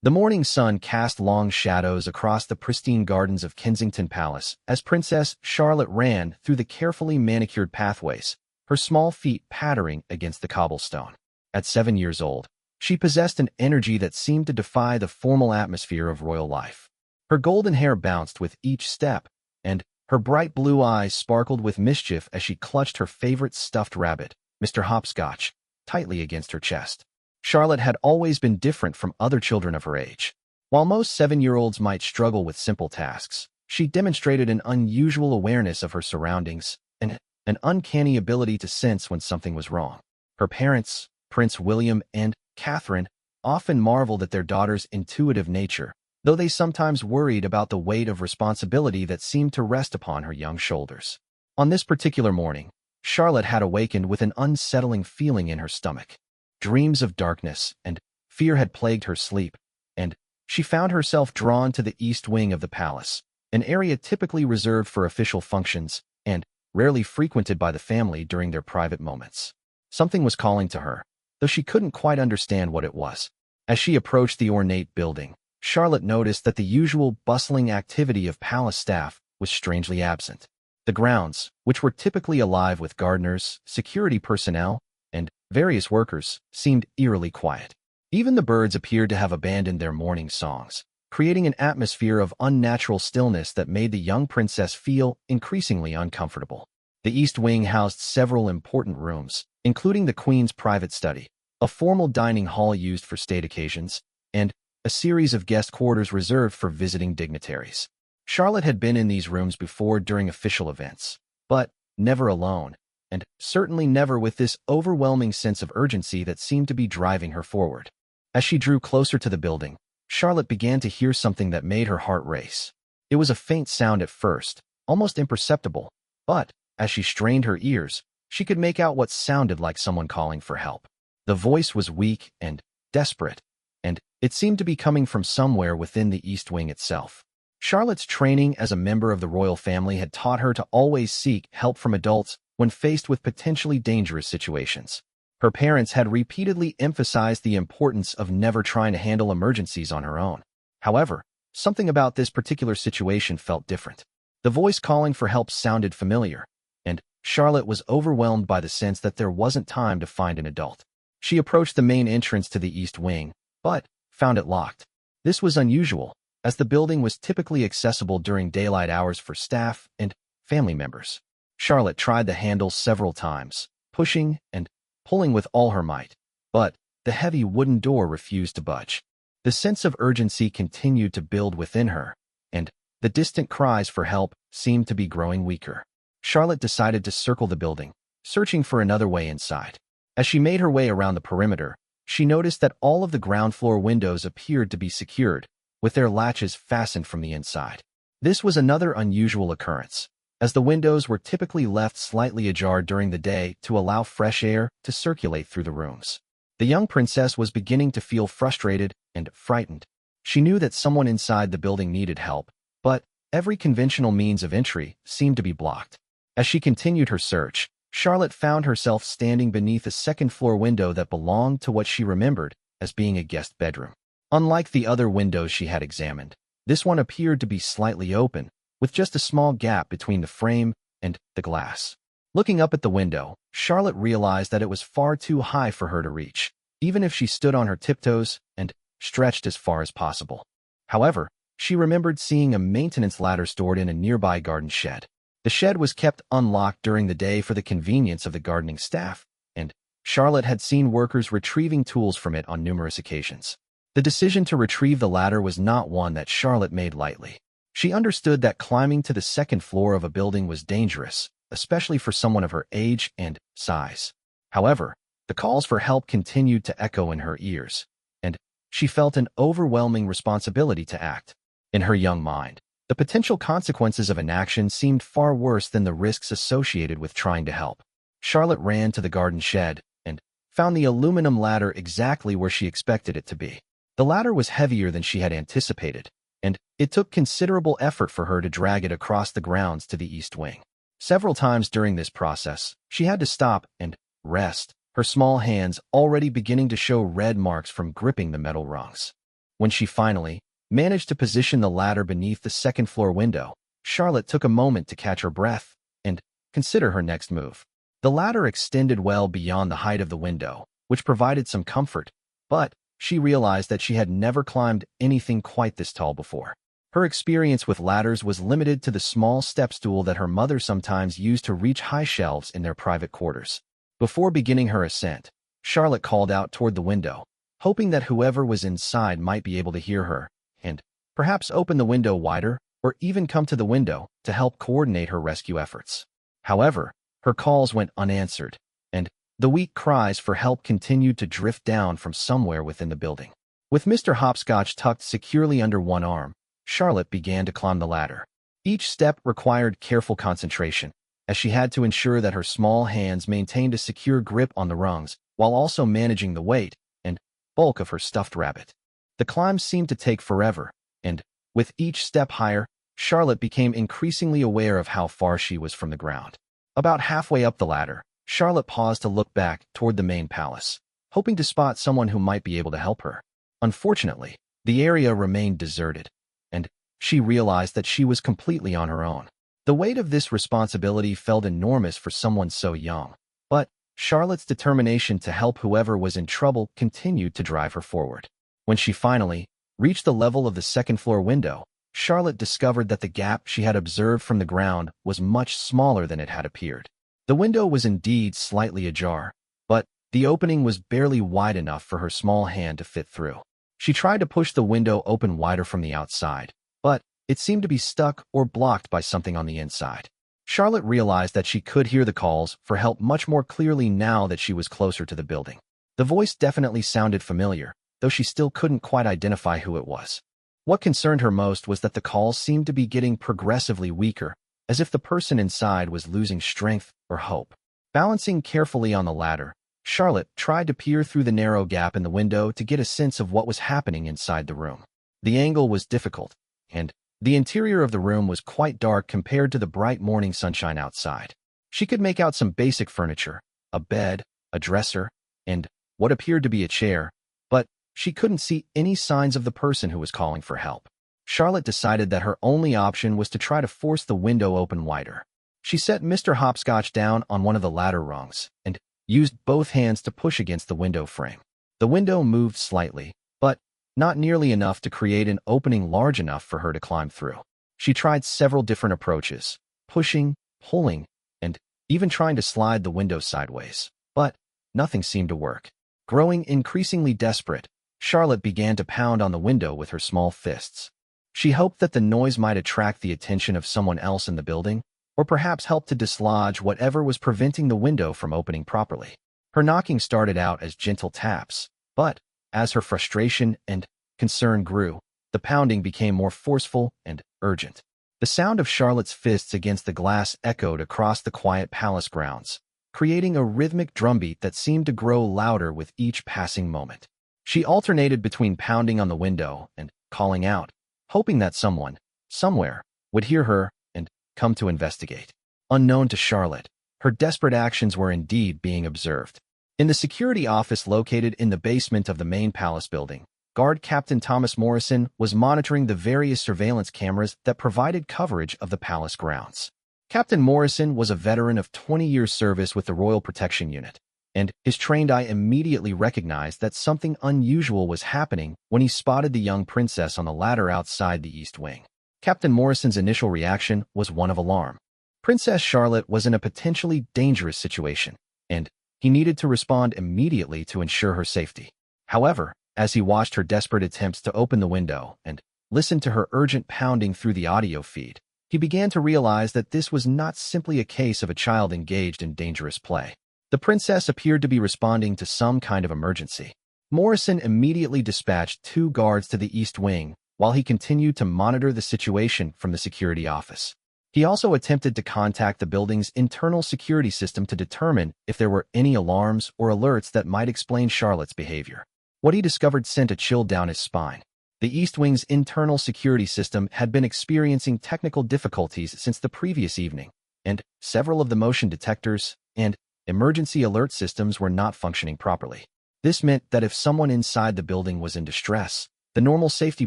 The morning sun cast long shadows across the pristine gardens of Kensington Palace as Princess Charlotte ran through the carefully manicured pathways, her small feet pattering against the cobblestone. At 7 years old, she possessed an energy that seemed to defy the formal atmosphere of royal life. Her golden hair bounced with each step, and her bright blue eyes sparkled with mischief as she clutched her favorite stuffed rabbit, Mr. Hopscotch, tightly against her chest. Charlotte had always been different from other children of her age. While most 7-year-olds might struggle with simple tasks, she demonstrated an unusual awareness of her surroundings and an uncanny ability to sense when something was wrong. Her parents, Prince William and Catherine, often marveled at their daughter's intuitive nature, though they sometimes worried about the weight of responsibility that seemed to rest upon her young shoulders. On this particular morning, Charlotte had awakened with an unsettling feeling in her stomach. Dreams of darkness and fear had plagued her sleep, and she found herself drawn to the east wing of the palace, an area typically reserved for official functions and rarely frequented by the family during their private moments. Something was calling to her, though she couldn't quite understand what it was. As she approached the ornate building, Charlotte noticed that the usual bustling activity of palace staff was strangely absent. The grounds, which were typically alive with gardeners, security personnel, and various workers, seemed eerily quiet. Even the birds appeared to have abandoned their morning songs, creating an atmosphere of unnatural stillness that made the young princess feel increasingly uncomfortable. The East Wing housed several important rooms, including the Queen's private study, a formal dining hall used for state occasions, and a series of guest quarters reserved for visiting dignitaries. Charlotte had been in these rooms before during official events, but never alone, and certainly never with this overwhelming sense of urgency that seemed to be driving her forward. As she drew closer to the building, Charlotte began to hear something that made her heart race. It was a faint sound at first, almost imperceptible, but as she strained her ears, she could make out what sounded like someone calling for help. The voice was weak and desperate, and it seemed to be coming from somewhere within the East Wing itself. Charlotte's training as a member of the royal family had taught her to always seek help from adults when faced with potentially dangerous situations. Her parents had repeatedly emphasized the importance of never trying to handle emergencies on her own. However, something about this particular situation felt different. The voice calling for help sounded familiar, and Charlotte was overwhelmed by the sense that there wasn't time to find an adult. She approached the main entrance to the East Wing, but found it locked. This was unusual, as the building was typically accessible during daylight hours for staff and family members. Charlotte tried the handle several times, pushing and pulling with all her might, but the heavy wooden door refused to budge. The sense of urgency continued to build within her, and the distant cries for help seemed to be growing weaker. Charlotte decided to circle the building, searching for another way inside. As she made her way around the perimeter, she noticed that all of the ground floor windows appeared to be secured, with their latches fastened from the inside. This was another unusual occurrence, as the windows were typically left slightly ajar during the day to allow fresh air to circulate through the rooms. The young princess was beginning to feel frustrated and frightened. She knew that someone inside the building needed help, but every conventional means of entry seemed to be blocked. As she continued her search, Charlotte found herself standing beneath a second-floor window that belonged to what she remembered as being a guest bedroom. Unlike the other windows she had examined, this one appeared to be slightly open, with just a small gap between the frame and the glass. Looking up at the window, Charlotte realized that it was far too high for her to reach, even if she stood on her tiptoes and stretched as far as possible. However, she remembered seeing a maintenance ladder stored in a nearby garden shed. The shed was kept unlocked during the day for the convenience of the gardening staff, and Charlotte had seen workers retrieving tools from it on numerous occasions. The decision to retrieve the ladder was not one that Charlotte made lightly. She understood that climbing to the second floor of a building was dangerous, especially for someone of her age and size. However, the calls for help continued to echo in her ears, and she felt an overwhelming responsibility to act. In her young mind, the potential consequences of inaction seemed far worse than the risks associated with trying to help. Charlotte ran to the garden shed and found the aluminum ladder exactly where she expected it to be. The ladder was heavier than she had anticipated, and it took considerable effort for her to drag it across the grounds to the East Wing. Several times during this process, she had to stop and rest, her small hands already beginning to show red marks from gripping the metal rungs. When she finally managed to position the ladder beneath the second-floor window, Charlotte took a moment to catch her breath and consider her next move. The ladder extended well beyond the height of the window, which provided some comfort, but she realized that she had never climbed anything quite this tall before. Her experience with ladders was limited to the small step stool that her mother sometimes used to reach high shelves in their private quarters. Before beginning her ascent, Charlotte called out toward the window, hoping that whoever was inside might be able to hear her, and perhaps open the window wider or even come to the window to help coordinate her rescue efforts. However, her calls went unanswered, and the weak cries for help continued to drift down from somewhere within the building. With Mr. Hopscotch tucked securely under one arm, Charlotte began to climb the ladder. Each step required careful concentration, as she had to ensure that her small hands maintained a secure grip on the rungs, while also managing the weight and bulk of her stuffed rabbit. The climb seemed to take forever, and with each step higher, Charlotte became increasingly aware of how far she was from the ground. About halfway up the ladder, Charlotte paused to look back toward the main palace, hoping to spot someone who might be able to help her. Unfortunately, the area remained deserted, and she realized that she was completely on her own. The weight of this responsibility felt enormous for someone so young, but Charlotte's determination to help whoever was in trouble continued to drive her forward. When she finally reached the level of the second-floor window, Charlotte discovered that the gap she had observed from the ground was much smaller than it had appeared. The window was indeed slightly ajar, but the opening was barely wide enough for her small hand to fit through. She tried to push the window open wider from the outside, but it seemed to be stuck or blocked by something on the inside. Charlotte realized that she could hear the calls for help much more clearly now that she was closer to the building. The voice definitely sounded familiar, though she still couldn't quite identify who it was. What concerned her most was that the calls seemed to be getting progressively weaker, as if the person inside was losing strength or hope. Balancing carefully on the ladder, Charlotte tried to peer through the narrow gap in the window to get a sense of what was happening inside the room. The angle was difficult, and the interior of the room was quite dark compared to the bright morning sunshine outside. She could make out some basic furniture, a bed, a dresser, and what appeared to be a chair, but she couldn't see any signs of the person who was calling for help. Charlotte decided that her only option was to try to force the window open wider. She set Mr. Hopscotch down on one of the ladder rungs and used both hands to push against the window frame. The window moved slightly, but not nearly enough to create an opening large enough for her to climb through. She tried several different approaches, pushing, pulling, and even trying to slide the window sideways, but nothing seemed to work. Growing increasingly desperate, Charlotte began to pound on the window with her small fists. She hoped that the noise might attract the attention of someone else in the building, or perhaps help to dislodge whatever was preventing the window from opening properly. Her knocking started out as gentle taps, but as her frustration and concern grew, the pounding became more forceful and urgent. The sound of Charlotte's fists against the glass echoed across the quiet palace grounds, creating a rhythmic drumbeat that seemed to grow louder with each passing moment. She alternated between pounding on the window and calling out, hoping that someone, somewhere, would hear her and come to investigate. Unknown to Charlotte, her desperate actions were indeed being observed. In the security office located in the basement of the main palace building, Guard Captain Thomas Morrison was monitoring the various surveillance cameras that provided coverage of the palace grounds. Captain Morrison was a veteran of 20 years' service with the Royal Protection Unit, and his trained eye immediately recognized that something unusual was happening when he spotted the young princess on the ladder outside the East Wing. Captain Morrison's initial reaction was one of alarm. Princess Charlotte was in a potentially dangerous situation, and he needed to respond immediately to ensure her safety. However, as he watched her desperate attempts to open the window and listened to her urgent pounding through the audio feed, he began to realize that this was not simply a case of a child engaged in dangerous play. The princess appeared to be responding to some kind of emergency. Morrison immediately dispatched 2 guards to the East Wing while he continued to monitor the situation from the security office. He also attempted to contact the building's internal security system to determine if there were any alarms or alerts that might explain Charlotte's behavior. What he discovered sent a chill down his spine. The East Wing's internal security system had been experiencing technical difficulties since the previous evening, and several of the motion detectors and emergency alert systems were not functioning properly. This meant that if someone inside the building was in distress, the normal safety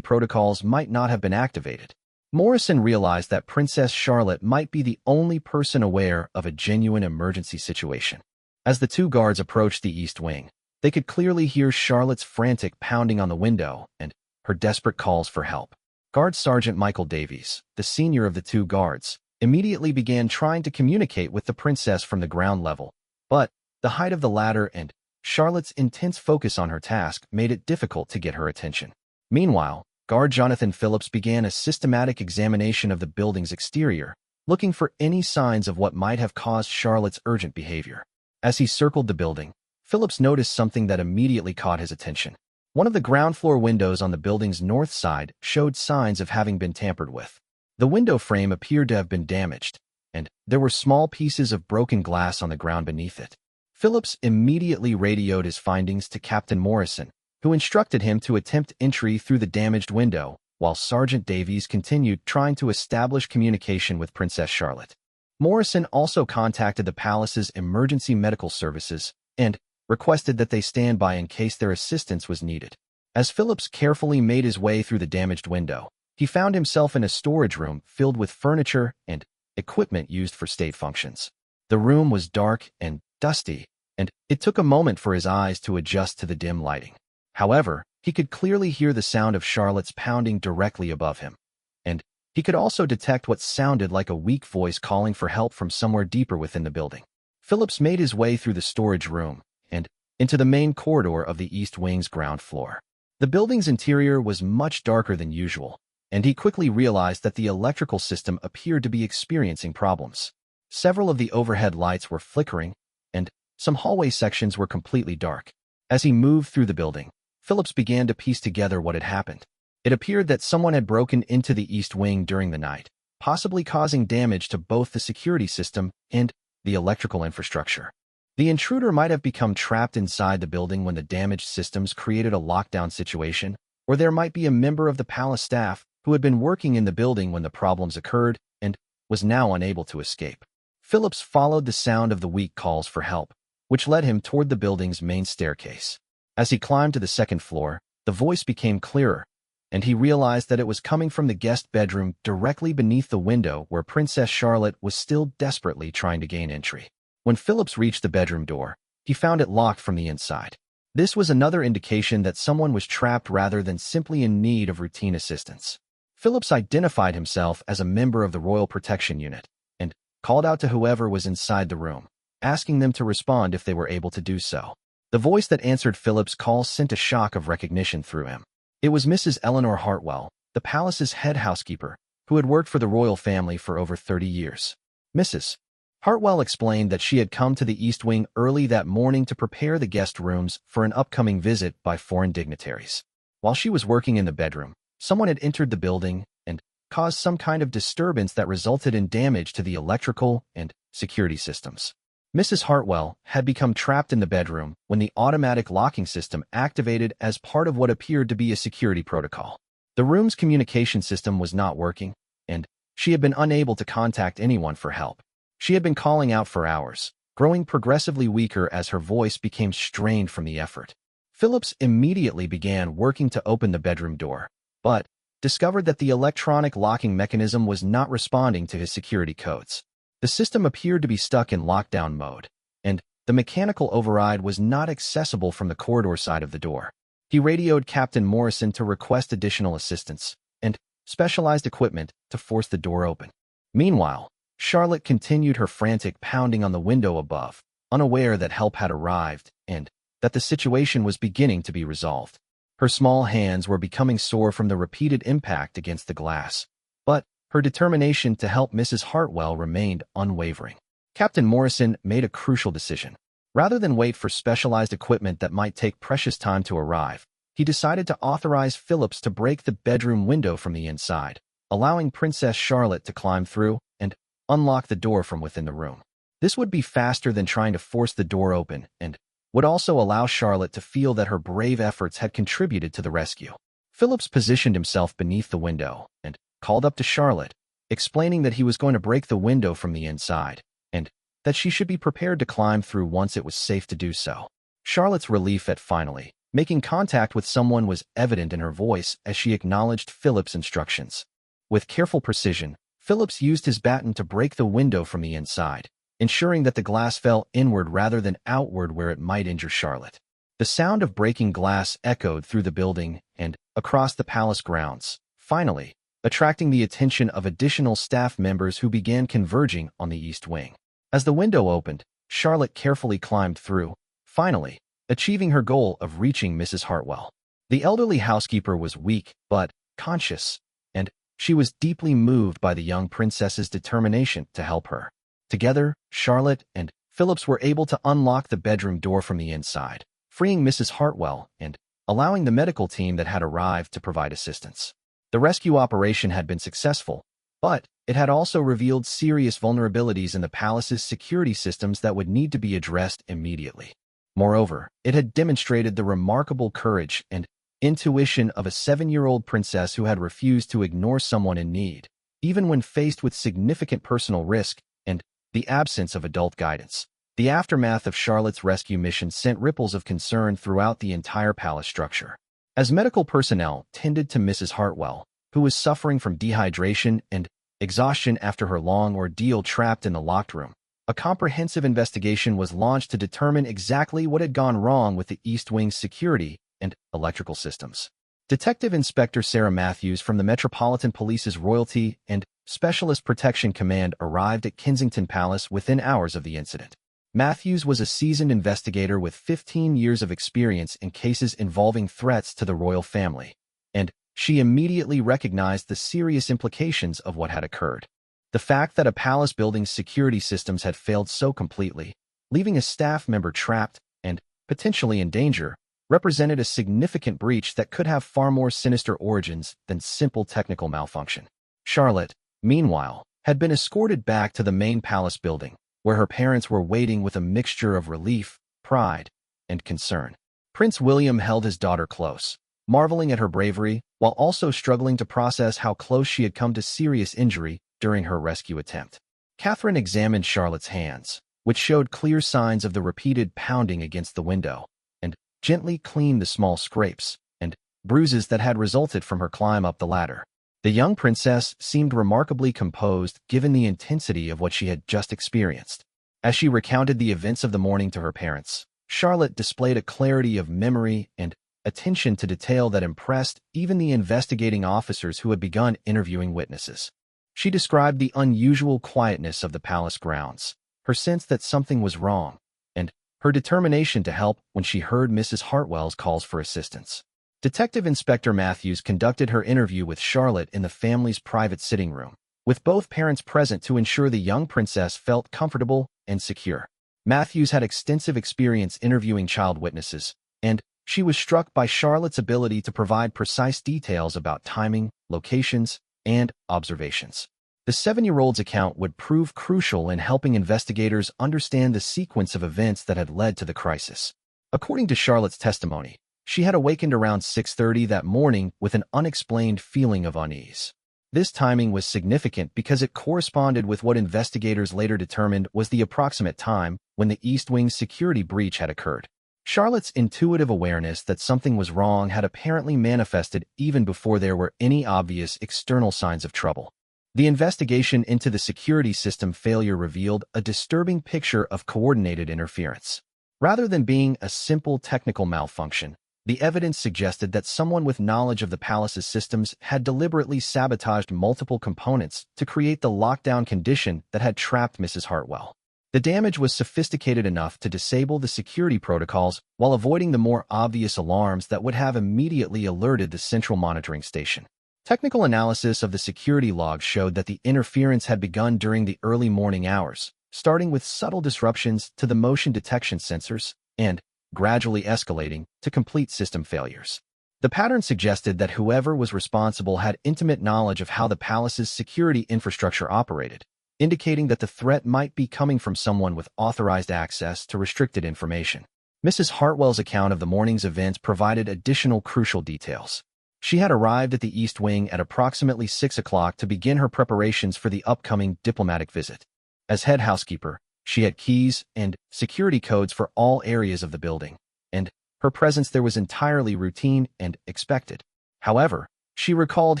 protocols might not have been activated. Morrison realized that Princess Charlotte might be the only person aware of a genuine emergency situation. As the two guards approached the East Wing, they could clearly hear Charlotte's frantic pounding on the window and her desperate calls for help. Guard Sergeant Michael Davies, the senior of the two guards, immediately began trying to communicate with the princess from the ground level, but the height of the ladder and Charlotte's intense focus on her task made it difficult to get her attention. Meanwhile, Guard Jonathan Phillips began a systematic examination of the building's exterior, looking for any signs of what might have caused Charlotte's urgent behavior. As he circled the building, Phillips noticed something that immediately caught his attention. One of the ground floor windows on the building's north side showed signs of having been tampered with. The window frame appeared to have been damaged, and there were small pieces of broken glass on the ground beneath it. Phillips immediately radioed his findings to Captain Morrison, who instructed him to attempt entry through the damaged window, while Sergeant Davies continued trying to establish communication with Princess Charlotte. Morrison also contacted the palace's emergency medical services and requested that they stand by in case their assistance was needed. As Phillips carefully made his way through the damaged window, he found himself in a storage room filled with furniture and equipment used for state functions. The room was dark and dusty, and it took a moment for his eyes to adjust to the dim lighting. However, he could clearly hear the sound of Charlotte's pounding directly above him, and he could also detect what sounded like a weak voice calling for help from somewhere deeper within the building. Phillips made his way through the storage room and into the main corridor of the East Wing's ground floor. The building's interior was much darker than usual, and he quickly realized that the electrical system appeared to be experiencing problems. Several of the overhead lights were flickering, and some hallway sections were completely dark. As he moved through the building, Phillips began to piece together what had happened. It appeared that someone had broken into the East Wing during the night, possibly causing damage to both the security system and the electrical infrastructure. The intruder might have become trapped inside the building when the damaged systems created a lockdown situation, or there might be a member of the palace staff who had been working in the building when the problems occurred and was now unable to escape. Phillips followed the sound of the weak calls for help, which led him toward the building's main staircase. As he climbed to the second floor, the voice became clearer, and he realized that it was coming from the guest bedroom directly beneath the window where Princess Charlotte was still desperately trying to gain entry. When Phillips reached the bedroom door, he found it locked from the inside. This was another indication that someone was trapped rather than simply in need of routine assistance. Phillips identified himself as a member of the Royal Protection Unit and called out to whoever was inside the room, asking them to respond if they were able to do so. The voice that answered Phillips' call sent a shock of recognition through him. It was Mrs. Eleanor Hartwell, the palace's head housekeeper, who had worked for the royal family for over 30 years. Mrs. Hartwell explained that she had come to the East Wing early that morning to prepare the guest rooms for an upcoming visit by foreign dignitaries. While she was working in the bedroom, someone had entered the building and caused some kind of disturbance that resulted in damage to the electrical and security systems. Mrs. Hartwell had become trapped in the bedroom when the automatic locking system activated as part of what appeared to be a security protocol. The room's communication system was not working, and she had been unable to contact anyone for help. She had been calling out for hours, growing progressively weaker as her voice became strained from the effort. Phillips immediately began working to open the bedroom door, but discovered that the electronic locking mechanism was not responding to his security codes. The system appeared to be stuck in lockdown mode, and the mechanical override was not accessible from the corridor side of the door. He radioed Captain Morrison to request additional assistance and specialized equipment to force the door open. Meanwhile, Charlotte continued her frantic pounding on the window above, unaware that help had arrived and that the situation was beginning to be resolved. Her small hands were becoming sore from the repeated impact against the glass, but her determination to help Mrs. Hartwell remained unwavering. Captain Morrison made a crucial decision. Rather than wait for specialized equipment that might take precious time to arrive, he decided to authorize Phillips to break the bedroom window from the inside, allowing Princess Charlotte to climb through and unlock the door from within the room. This would be faster than trying to force the door open and would also allow Charlotte to feel that her brave efforts had contributed to the rescue. Phillips positioned himself beneath the window and called up to Charlotte, explaining that he was going to break the window from the inside and that she should be prepared to climb through once it was safe to do so. Charlotte's relief at finally Making contact with someone was evident in her voice as she acknowledged Philip's instructions. With careful precision, Phillips used his baton to break the window from the inside, ensuring that the glass fell inward rather than outward where it might injure Charlotte. The sound of breaking glass echoed through the building and across the palace grounds, finally, attracting the attention of additional staff members who began converging on the east wing. As the window opened, Charlotte carefully climbed through, finally, achieving her goal of reaching Mrs. Hartwell. The elderly housekeeper was weak but conscious, and she was deeply moved by the young princess's determination to help her. Together, Charlotte and Phillips were able to unlock the bedroom door from the inside, freeing Mrs. Hartwell and allowing the medical team that had arrived to provide assistance. The rescue operation had been successful, but it had also revealed serious vulnerabilities in the palace's security systems that would need to be addressed immediately. Moreover, it had demonstrated the remarkable courage and intuition of a 7-year-old princess who had refused to ignore someone in need, even when faced with significant personal risk and the absence of adult guidance. The aftermath of Charlotte's rescue mission sent ripples of concern throughout the entire palace structure. As medical personnel tended to Mrs. Hartwell, who was suffering from dehydration and exhaustion after her long ordeal trapped in the locked room, a comprehensive investigation was launched to determine exactly what had gone wrong with the East Wing's security and electrical systems. Detective Inspector Sarah Matthews from the Metropolitan Police's Royalty and Specialist Protection Command arrived at Kensington Palace within hours of the incident. Matthews was a seasoned investigator with 15 years of experience in cases involving threats to the royal family, and she immediately recognized the serious implications of what had occurred. The fact that a palace building's security systems had failed so completely, leaving a staff member trapped and potentially in danger, represented a significant breach that could have far more sinister origins than simple technical malfunction. Charlotte, meanwhile, had been escorted back to the main palace building, where her parents were waiting with a mixture of relief, pride, and concern. Prince William held his daughter close, marveling at her bravery, while also struggling to process how close she had come to serious injury during her rescue attempt. Catherine examined Charlotte's hands, which showed clear signs of the repeated pounding against the window, and gently cleaned the small scrapes and bruises that had resulted from her climb up the ladder. The young princess seemed remarkably composed given the intensity of what she had just experienced. As she recounted the events of the morning to her parents, Charlotte displayed a clarity of memory and attention to detail that impressed even the investigating officers who had begun interviewing witnesses. She described the unusual quietness of the palace grounds, her sense that something was wrong, and her determination to help when she heard Mrs. Hartwell's calls for assistance. Detective Inspector Matthews conducted her interview with Charlotte in the family's private sitting room, with both parents present to ensure the young princess felt comfortable and secure. Matthews had extensive experience interviewing child witnesses, and she was struck by Charlotte's ability to provide precise details about timing, locations, and observations. The 7-year-old's account would prove crucial in helping investigators understand the sequence of events that had led to the crisis. According to Charlotte's testimony, she had awakened around 6:30 that morning with an unexplained feeling of unease. This timing was significant because it corresponded with what investigators later determined was the approximate time when the East Wing's security breach had occurred. Charlotte's intuitive awareness that something was wrong had apparently manifested even before there were any obvious external signs of trouble. The investigation into the security system failure revealed a disturbing picture of coordinated interference. Rather than being a simple technical malfunction, the evidence suggested that someone with knowledge of the palace's systems had deliberately sabotaged multiple components to create the lockdown condition that had trapped Mrs. Hartwell. The damage was sophisticated enough to disable the security protocols while avoiding the more obvious alarms that would have immediately alerted the central monitoring station. Technical analysis of the security logs showed that the interference had begun during the early morning hours, starting with subtle disruptions to the motion detection sensors and gradually escalating to complete system failures. The pattern suggested that whoever was responsible had intimate knowledge of how the palace's security infrastructure operated, indicating that the threat might be coming from someone with authorized access to restricted information. Mrs. Hartwell's account of the morning's events provided additional crucial details. She had arrived at the East Wing at approximately 6 o'clock to begin her preparations for the upcoming diplomatic visit. As head housekeeper, she had keys and security codes for all areas of the building, and Her presence there was entirely routine and expected. However, she recalled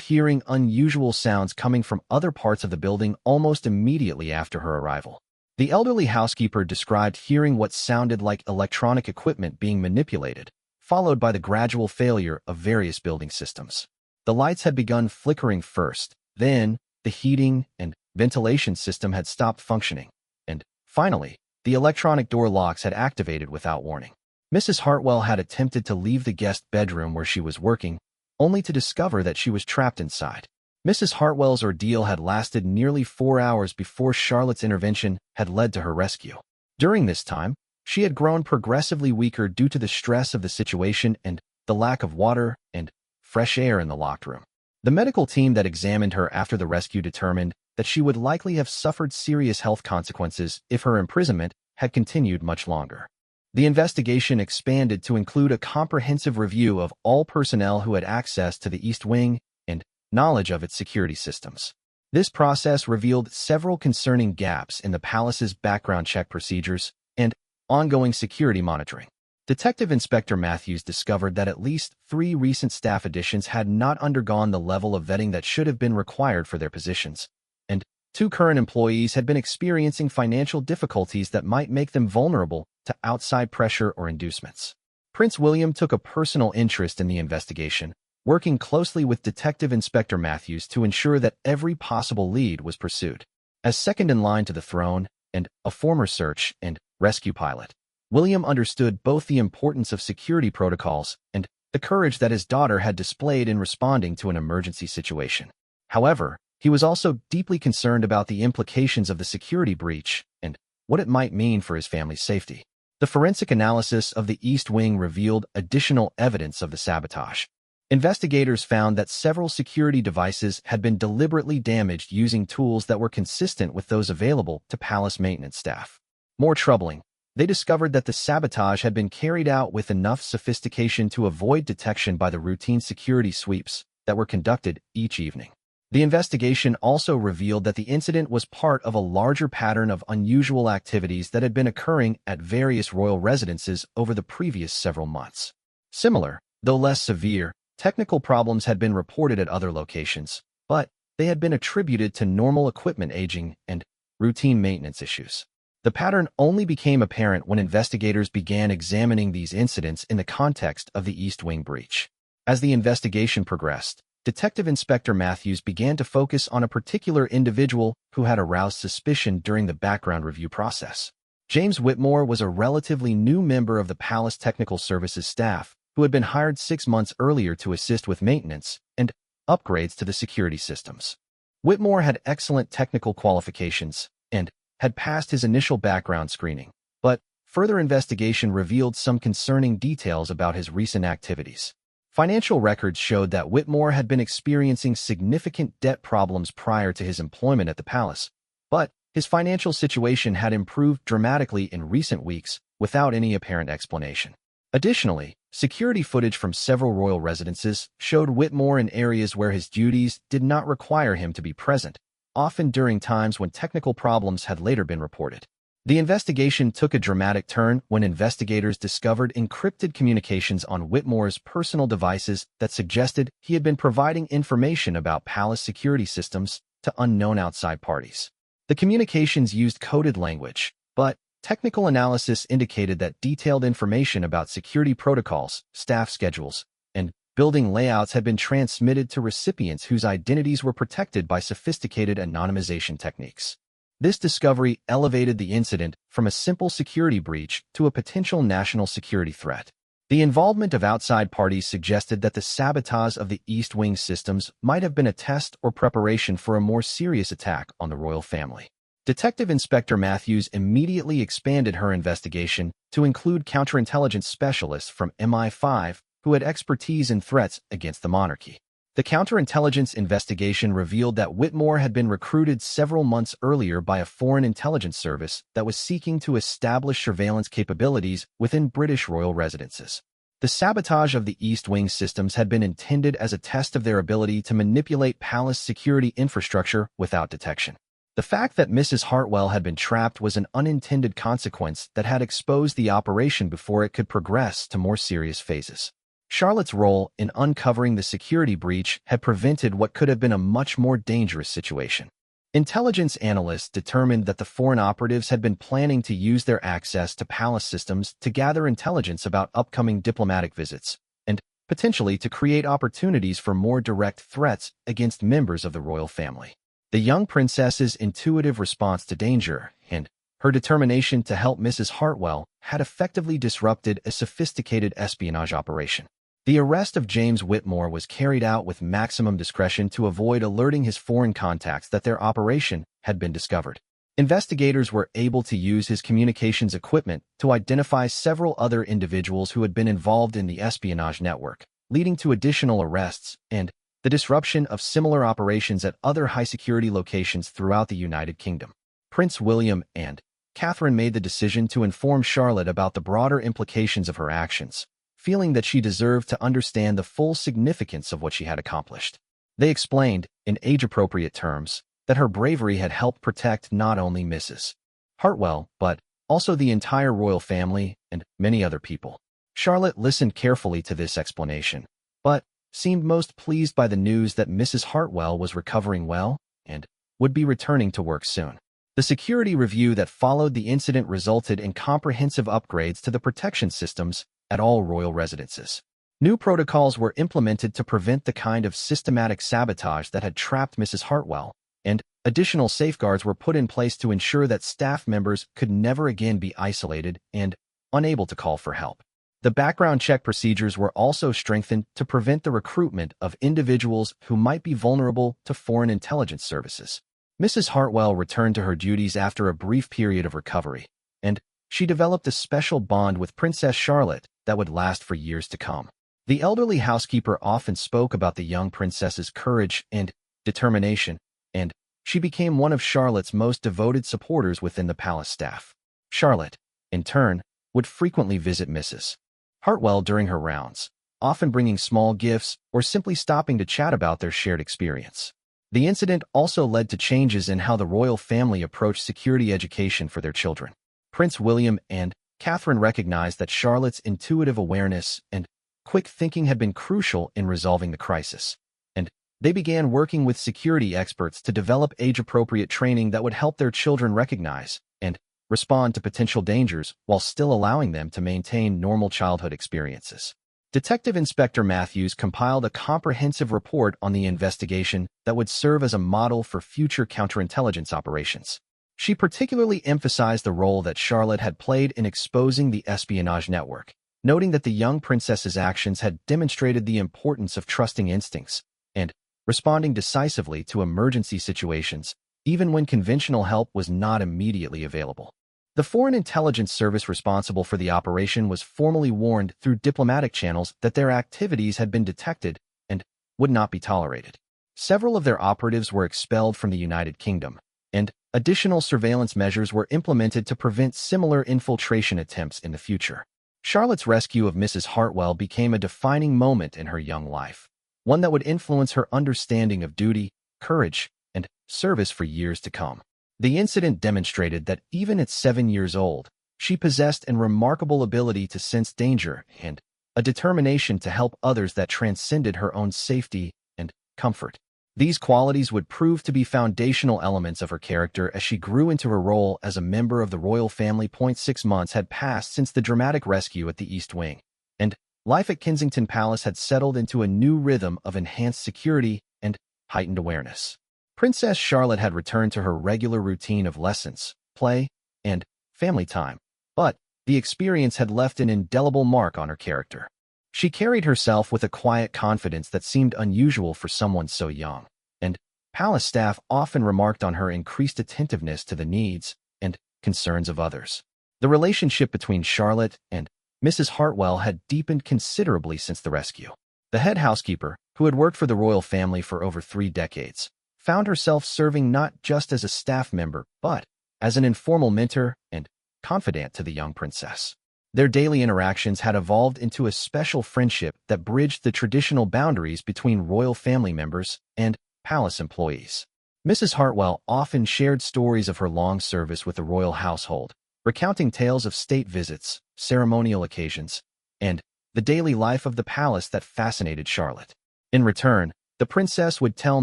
hearing unusual sounds coming from other parts of the building almost immediately after her arrival. The elderly housekeeper described hearing what sounded like electronic equipment being manipulated, followed by the gradual failure of various building systems. The lights had begun flickering first, then the heating and ventilation system had stopped functioning, and finally, the electronic door locks had activated without warning. Mrs. Hartwell had attempted to leave the guest bedroom where she was working, only to discover that she was trapped inside. Mrs. Hartwell's ordeal had lasted nearly 4 hours before Charlotte's intervention had led to her rescue. During this time, she had grown progressively weaker due to the stress of the situation and the lack of water and fresh air in the locked room. The medical team that examined her after the rescue determined that she would likely have suffered serious health consequences if her imprisonment had continued much longer. The investigation expanded to include a comprehensive review of all personnel who had access to the East Wing and knowledge of its security systems. This process revealed several concerning gaps in the palace's background check procedures and ongoing security monitoring. Detective Inspector Matthews discovered that at least 3 recent staff additions had not undergone the level of vetting that should have been required for their positions, and 2 current employees had been experiencing financial difficulties that might make them vulnerable to outside pressure or inducements. Prince William took a personal interest in the investigation, working closely with Detective Inspector Matthews to ensure that every possible lead was pursued. As second in line to the throne and a former search and rescue pilot, William understood both the importance of security protocols and the courage that his daughter had displayed in responding to an emergency situation. However, he was also deeply concerned about the implications of the security breach and what it might mean for his family's safety. The forensic analysis of the East Wing revealed additional evidence of the sabotage. Investigators found that several security devices had been deliberately damaged using tools that were consistent with those available to palace maintenance staff. More troubling, they discovered that the sabotage had been carried out with enough sophistication to avoid detection by the routine security sweeps that were conducted each evening. The investigation also revealed that the incident was part of a larger pattern of unusual activities that had been occurring at various royal residences over the previous several months. Similar, though less severe, technical problems had been reported at other locations, but they had been attributed to normal equipment aging and routine maintenance issues. The pattern only became apparent when investigators began examining these incidents in the context of the East Wing breach. As the investigation progressed, Detective Inspector Matthews began to focus on a particular individual who had aroused suspicion during the background review process. James Whitmore was a relatively new member of the Palace Technical Services staff who had been hired 6 months earlier to assist with maintenance and upgrades to the security systems. Whitmore had excellent technical qualifications and had passed his initial background screening, but further investigation revealed some concerning details about his recent activities. Financial records showed that Whitmore had been experiencing significant debt problems prior to his employment at the palace, but his financial situation had improved dramatically in recent weeks without any apparent explanation. Additionally, security footage from several royal residences showed Whitmore in areas where his duties did not require him to be present, often during times when technical problems had later been reported. The investigation took a dramatic turn when investigators discovered encrypted communications on Whitmore's personal devices that suggested he had been providing information about palace security systems to unknown outside parties. The communications used coded language, but technical analysis indicated that detailed information about security protocols, staff schedules, and building layouts had been transmitted to recipients whose identities were protected by sophisticated anonymization techniques. This discovery elevated the incident from a simple security breach to a potential national security threat. The involvement of outside parties suggested that the sabotage of the East Wing systems might have been a test or preparation for a more serious attack on the royal family. Detective Inspector Matthews immediately expanded her investigation to include counterintelligence specialists from MI5 who had expertise in threats against the monarchy. The counterintelligence investigation revealed that Whitmore had been recruited several months earlier by a foreign intelligence service that was seeking to establish surveillance capabilities within British royal residences. The sabotage of the East Wing systems had been intended as a test of their ability to manipulate palace security infrastructure without detection. The fact that Mrs. Hartwell had been trapped was an unintended consequence that had exposed the operation before it could progress to more serious phases. Charlotte's role in uncovering the security breach had prevented what could have been a much more dangerous situation. Intelligence analysts determined that the foreign operatives had been planning to use their access to palace systems to gather intelligence about upcoming diplomatic visits, and potentially to create opportunities for more direct threats against members of the royal family. The young princess's intuitive response to danger and her determination to help Mrs. Hartwell had effectively disrupted a sophisticated espionage operation. The arrest of James Whitmore was carried out with maximum discretion to avoid alerting his foreign contacts that their operation had been discovered. Investigators were able to use his communications equipment to identify several other individuals who had been involved in the espionage network, leading to additional arrests and the disruption of similar operations at other high-security locations throughout the United Kingdom. Prince William and Catherine made the decision to inform Charlotte about the broader implications of her actions, feeling that she deserved to understand the full significance of what she had accomplished. They explained, in age-appropriate terms, that her bravery had helped protect not only Mrs. Hartwell, but also the entire royal family and many other people. Charlotte listened carefully to this explanation, but seemed most pleased by the news that Mrs. Hartwell was recovering well and would be returning to work soon. The security review that followed the incident resulted in comprehensive upgrades to the protection systems at all royal residences. New protocols were implemented to prevent the kind of systematic sabotage that had trapped Mrs. Hartwell, and additional safeguards were put in place to ensure that staff members could never again be isolated and unable to call for help. The background check procedures were also strengthened to prevent the recruitment of individuals who might be vulnerable to foreign intelligence services. Mrs. Hartwell returned to her duties after a brief period of recovery, and she developed a special bond with Princess Charlotte that would last for years to come. The elderly housekeeper often spoke about the young princess's courage and determination, and she became one of Charlotte's most devoted supporters within the palace staff. Charlotte, in turn, would frequently visit Mrs. Hartwell during her rounds, often bringing small gifts or simply stopping to chat about their shared experience. The incident also led to changes in how the royal family approached security education for their children. Prince William and Catherine recognized that Charlotte's intuitive awareness and quick thinking had been crucial in resolving the crisis, and they began working with security experts to develop age-appropriate training that would help their children recognize and respond to potential dangers while still allowing them to maintain normal childhood experiences. Detective Inspector Matthews compiled a comprehensive report on the investigation that would serve as a model for future counterintelligence operations. She particularly emphasized the role that Charlotte had played in exposing the espionage network, noting that the young princess's actions had demonstrated the importance of trusting instincts and responding decisively to emergency situations, even when conventional help was not immediately available. The Foreign Intelligence Service responsible for the operation was formally warned through diplomatic channels that their activities had been detected and would not be tolerated. Several of their operatives were expelled from the United Kingdom, and additional surveillance measures were implemented to prevent similar infiltration attempts in the future. Charlotte's rescue of Mrs. Hartwell became a defining moment in her young life, one that would influence her understanding of duty, courage, and service for years to come. The incident demonstrated that even at 7 years old, she possessed a remarkable ability to sense danger and a determination to help others that transcended her own safety and comfort. These qualities would prove to be foundational elements of her character as she grew into her role as a member of the royal family. 6 months had passed since the dramatic rescue at the East Wing, and life at Kensington Palace had settled into a new rhythm of enhanced security and heightened awareness. Princess Charlotte had returned to her regular routine of lessons, play, and family time, but the experience had left an indelible mark on her character. She carried herself with a quiet confidence that seemed unusual for someone so young, and palace staff often remarked on her increased attentiveness to the needs and concerns of others. The relationship between Charlotte and Mrs. Hartwell had deepened considerably since the rescue. The head housekeeper, who had worked for the royal family for over 3 decades, found herself serving not just as a staff member, but as an informal mentor and confidant to the young princess. Their daily interactions had evolved into a special friendship that bridged the traditional boundaries between royal family members and palace employees. Mrs. Hartwell often shared stories of her long service with the royal household, recounting tales of state visits, ceremonial occasions, and the daily life of the palace that fascinated Charlotte. In return, the princess would tell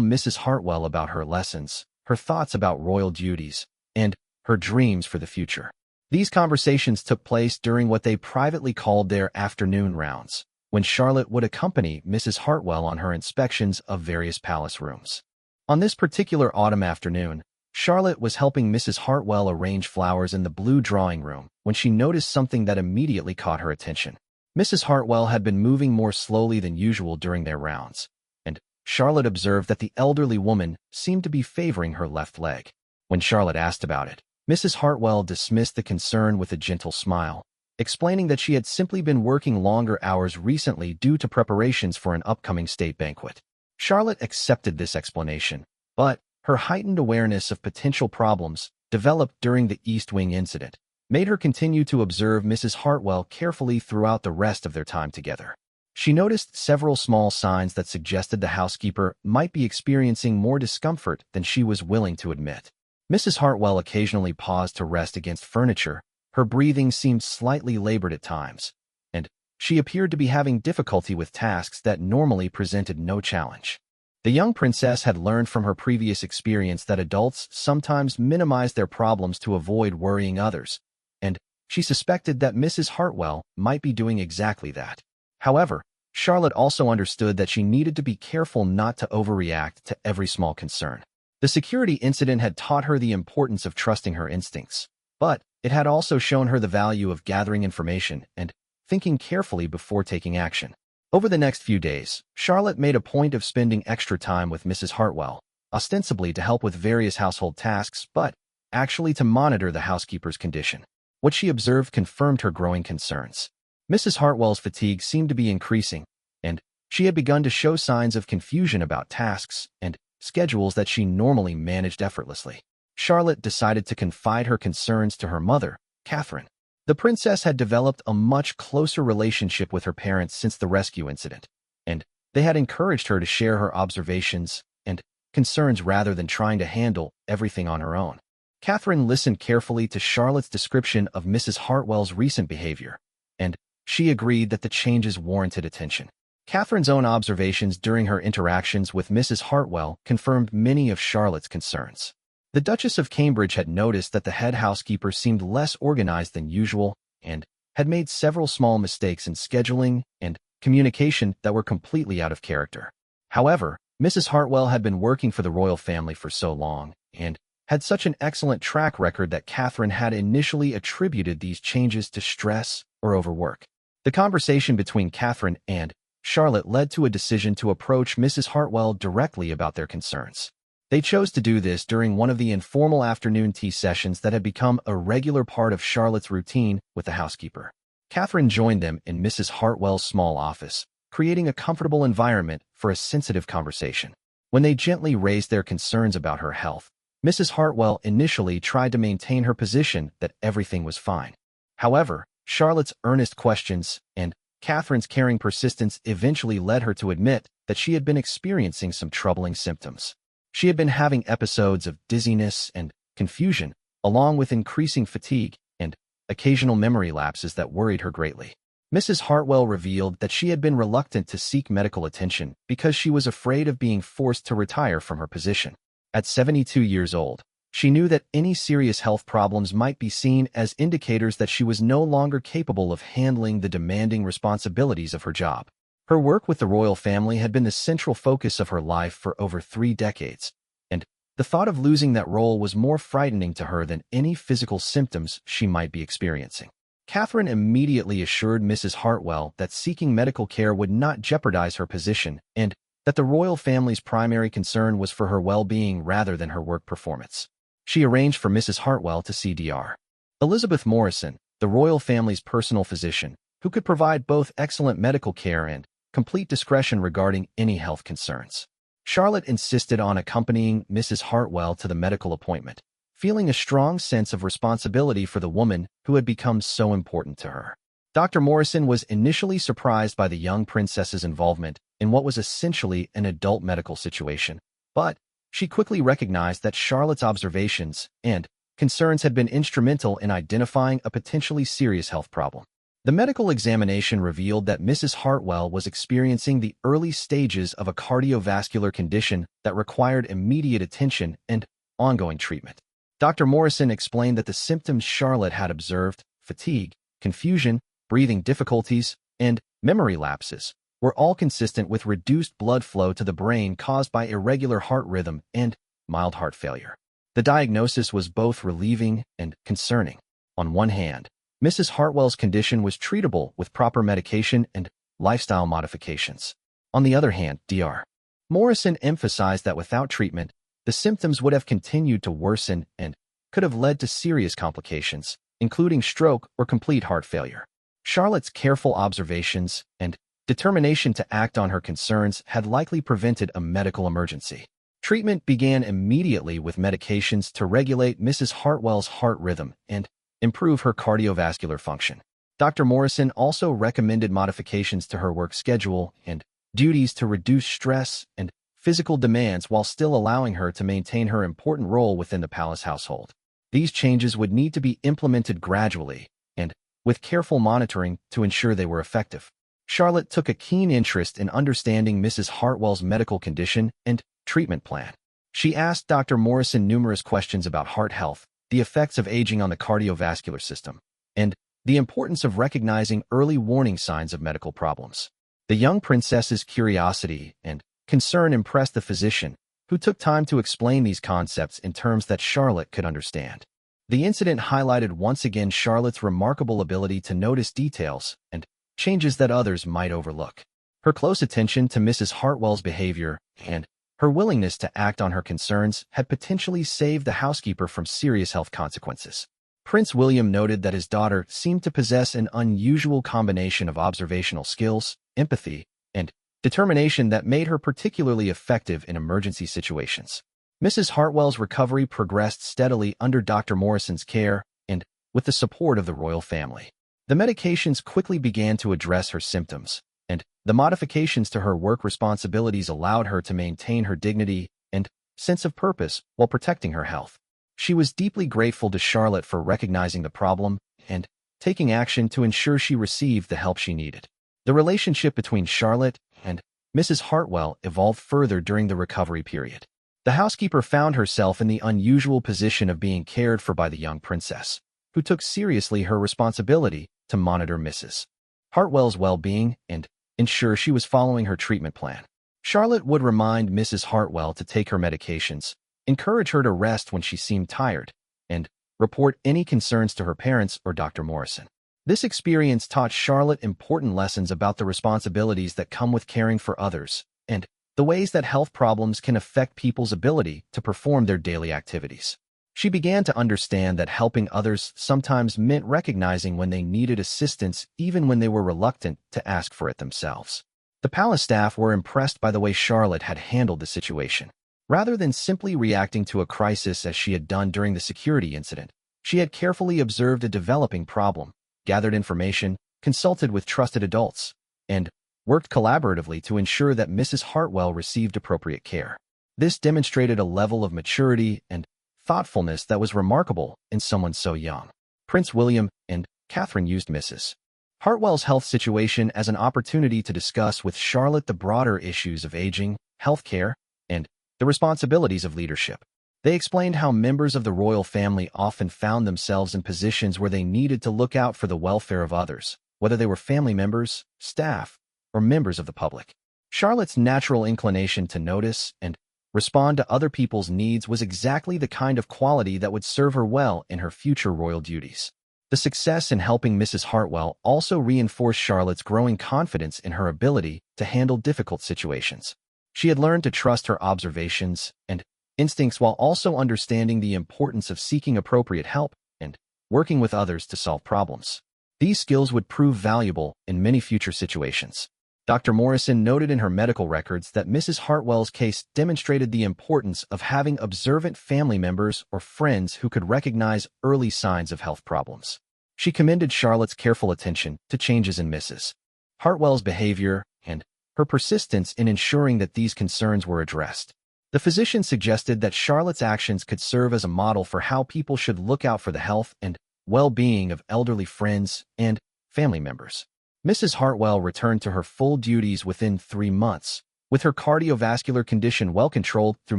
Mrs. Hartwell about her lessons, her thoughts about royal duties, and her dreams for the future. These conversations took place during what they privately called their afternoon rounds, when Charlotte would accompany Mrs. Hartwell on her inspections of various palace rooms. On this particular autumn afternoon, Charlotte was helping Mrs. Hartwell arrange flowers in the blue drawing room when she noticed something that immediately caught her attention. Mrs. Hartwell had been moving more slowly than usual during their rounds, and Charlotte observed that the elderly woman seemed to be favoring her left leg. When Charlotte asked about it, Mrs. Hartwell dismissed the concern with a gentle smile, explaining that she had simply been working longer hours recently due to preparations for an upcoming state banquet. Charlotte accepted this explanation, but her heightened awareness of potential problems developed during the East Wing incident made her continue to observe Mrs. Hartwell carefully throughout the rest of their time together. She noticed several small signs that suggested the housekeeper might be experiencing more discomfort than she was willing to admit. Mrs. Hartwell occasionally paused to rest against furniture. Her breathing seemed slightly labored at times, and she appeared to be having difficulty with tasks that normally presented no challenge. The young princess had learned from her previous experience that adults sometimes minimize their problems to avoid worrying others, and she suspected that Mrs. Hartwell might be doing exactly that. However, Charlotte also understood that she needed to be careful not to overreact to every small concern. The security incident had taught her the importance of trusting her instincts, but it had also shown her the value of gathering information and thinking carefully before taking action. Over the next few days, Charlotte made a point of spending extra time with Mrs. Hartwell, ostensibly to help with various household tasks, but actually to monitor the housekeeper's condition. What she observed confirmed her growing concerns. Mrs. Hartwell's fatigue seemed to be increasing, and she had begun to show signs of confusion about tasks and schedules that she normally managed effortlessly. Charlotte decided to confide her concerns to her mother, Catherine. The princess had developed a much closer relationship with her parents since the rescue incident, and they had encouraged her to share her observations and concerns rather than trying to handle everything on her own. Catherine listened carefully to Charlotte's description of Mrs. Hartwell's recent behavior, and she agreed that the changes warranted attention. Catherine's own observations during her interactions with Mrs. Hartwell confirmed many of Charlotte's concerns. The Duchess of Cambridge had noticed that the head housekeeper seemed less organized than usual and had made several small mistakes in scheduling and communication that were completely out of character. However, Mrs. Hartwell had been working for the royal family for so long and had such an excellent track record that Catherine had initially attributed these changes to stress or overwork. The conversation between Catherine and Charlotte led to a decision to approach Mrs. Hartwell directly about their concerns. They chose to do this during one of the informal afternoon tea sessions that had become a regular part of Charlotte's routine with the housekeeper. Catherine joined them in Mrs. Hartwell's small office, creating a comfortable environment for a sensitive conversation. When they gently raised their concerns about her health, Mrs. Hartwell initially tried to maintain her position that everything was fine. However, Charlotte's earnest questions and Catherine's caring persistence eventually led her to admit that she had been experiencing some troubling symptoms. She had been having episodes of dizziness and confusion, along with increasing fatigue and occasional memory lapses that worried her greatly. Mrs. Hartwell revealed that she had been reluctant to seek medical attention because she was afraid of being forced to retire from her position. At 72 years old, she knew that any serious health problems might be seen as indicators that she was no longer capable of handling the demanding responsibilities of her job. Her work with the royal family had been the central focus of her life for over 3 decades, and the thought of losing that role was more frightening to her than any physical symptoms she might be experiencing. Catherine immediately assured Mrs. Hartwell that seeking medical care would not jeopardize her position and that the royal family's primary concern was for her well-being rather than her work performance. She arranged for Mrs. Hartwell to see Dr. Elizabeth Morrison, the royal family's personal physician, who could provide both excellent medical care and complete discretion regarding any health concerns. Charlotte insisted on accompanying Mrs. Hartwell to the medical appointment, feeling a strong sense of responsibility for the woman who had become so important to her. Dr. Morrison was initially surprised by the young princess's involvement in what was essentially an adult medical situation, but She quickly recognized that Charlotte's observations and concerns had been instrumental in identifying a potentially serious health problem. The medical examination revealed that Mrs. Hartwell was experiencing the early stages of a cardiovascular condition that required immediate attention and ongoing treatment. Dr. Morrison explained that the symptoms Charlotte had observed, fatigue, confusion, breathing difficulties, and memory lapses, were all consistent with reduced blood flow to the brain caused by irregular heart rhythm and mild heart failure. The diagnosis was both relieving and concerning. On one hand, Mrs. Hartwell's condition was treatable with proper medication and lifestyle modifications. On the other hand, Dr. Morrison emphasized that without treatment, the symptoms would have continued to worsen and could have led to serious complications, including stroke or complete heart failure. Charlotte's careful observations and determination to act on her concerns had likely prevented a medical emergency. Treatment began immediately with medications to regulate Mrs. Hartwell's heart rhythm and improve her cardiovascular function. Dr. Morrison also recommended modifications to her work schedule and duties to reduce stress and physical demands while still allowing her to maintain her important role within the palace household. These changes would need to be implemented gradually and with careful monitoring to ensure they were effective. Charlotte took a keen interest in understanding Mrs. Hartwell's medical condition and treatment plan. She asked Dr. Morrison numerous questions about heart health, the effects of aging on the cardiovascular system, and the importance of recognizing early warning signs of medical problems. The young princess's curiosity and concern impressed the physician, who took time to explain these concepts in terms that Charlotte could understand. The incident highlighted once again Charlotte's remarkable ability to notice details and changes that others might overlook. Her close attention to Mrs. Hartwell's behavior and her willingness to act on her concerns had potentially saved the housekeeper from serious health consequences. Prince William noted that his daughter seemed to possess an unusual combination of observational skills, empathy, and determination that made her particularly effective in emergency situations. Mrs. Hartwell's recovery progressed steadily under Dr. Morrison's care and with the support of the royal family. The medications quickly began to address her symptoms, and the modifications to her work responsibilities allowed her to maintain her dignity and sense of purpose while protecting her health. She was deeply grateful to Charlotte for recognizing the problem and taking action to ensure she received the help she needed. The relationship between Charlotte and Mrs. Hartwell evolved further during the recovery period. The housekeeper found herself in the unusual position of being cared for by the young princess, who took seriously her responsibility to monitor Mrs. Hartwell's well-being and ensure she was following her treatment plan. Charlotte would remind Mrs. Hartwell to take her medications, encourage her to rest when she seemed tired, and report any concerns to her parents or Dr. Morrison. This experience taught Charlotte important lessons about the responsibilities that come with caring for others and the ways that health problems can affect people's ability to perform their daily activities. She began to understand that helping others sometimes meant recognizing when they needed assistance even when they were reluctant to ask for it themselves. The palace staff were impressed by the way Charlotte had handled the situation. Rather than simply reacting to a crisis as she had done during the security incident, she had carefully observed a developing problem, gathered information, consulted with trusted adults, and worked collaboratively to ensure that Mrs. Hartwell received appropriate care. This demonstrated a level of maturity and thoughtfulness that was remarkable in someone so young. Prince William and Catherine used Mrs. Hartwell's health situation as an opportunity to discuss with Charlotte the broader issues of aging, healthcare, and the responsibilities of leadership. They explained how members of the royal family often found themselves in positions where they needed to look out for the welfare of others, whether they were family members, staff, or members of the public. Charlotte's natural inclination to notice and respond to other people's needs was exactly the kind of quality that would serve her well in her future royal duties. The success in helping Mrs. Hartwell also reinforced Charlotte's growing confidence in her ability to handle difficult situations. She had learned to trust her observations and instincts while also understanding the importance of seeking appropriate help and working with others to solve problems. These skills would prove valuable in many future situations. Dr. Morrison noted in her medical records that Mrs. Hartwell's case demonstrated the importance of having observant family members or friends who could recognize early signs of health problems. She commended Charlotte's careful attention to changes in Mrs. Hartwell's behavior and her persistence in ensuring that these concerns were addressed. The physician suggested that Charlotte's actions could serve as a model for how people should look out for the health and well-being of elderly friends and family members. Mrs. Hartwell returned to her full duties within 3 months, with her cardiovascular condition well controlled through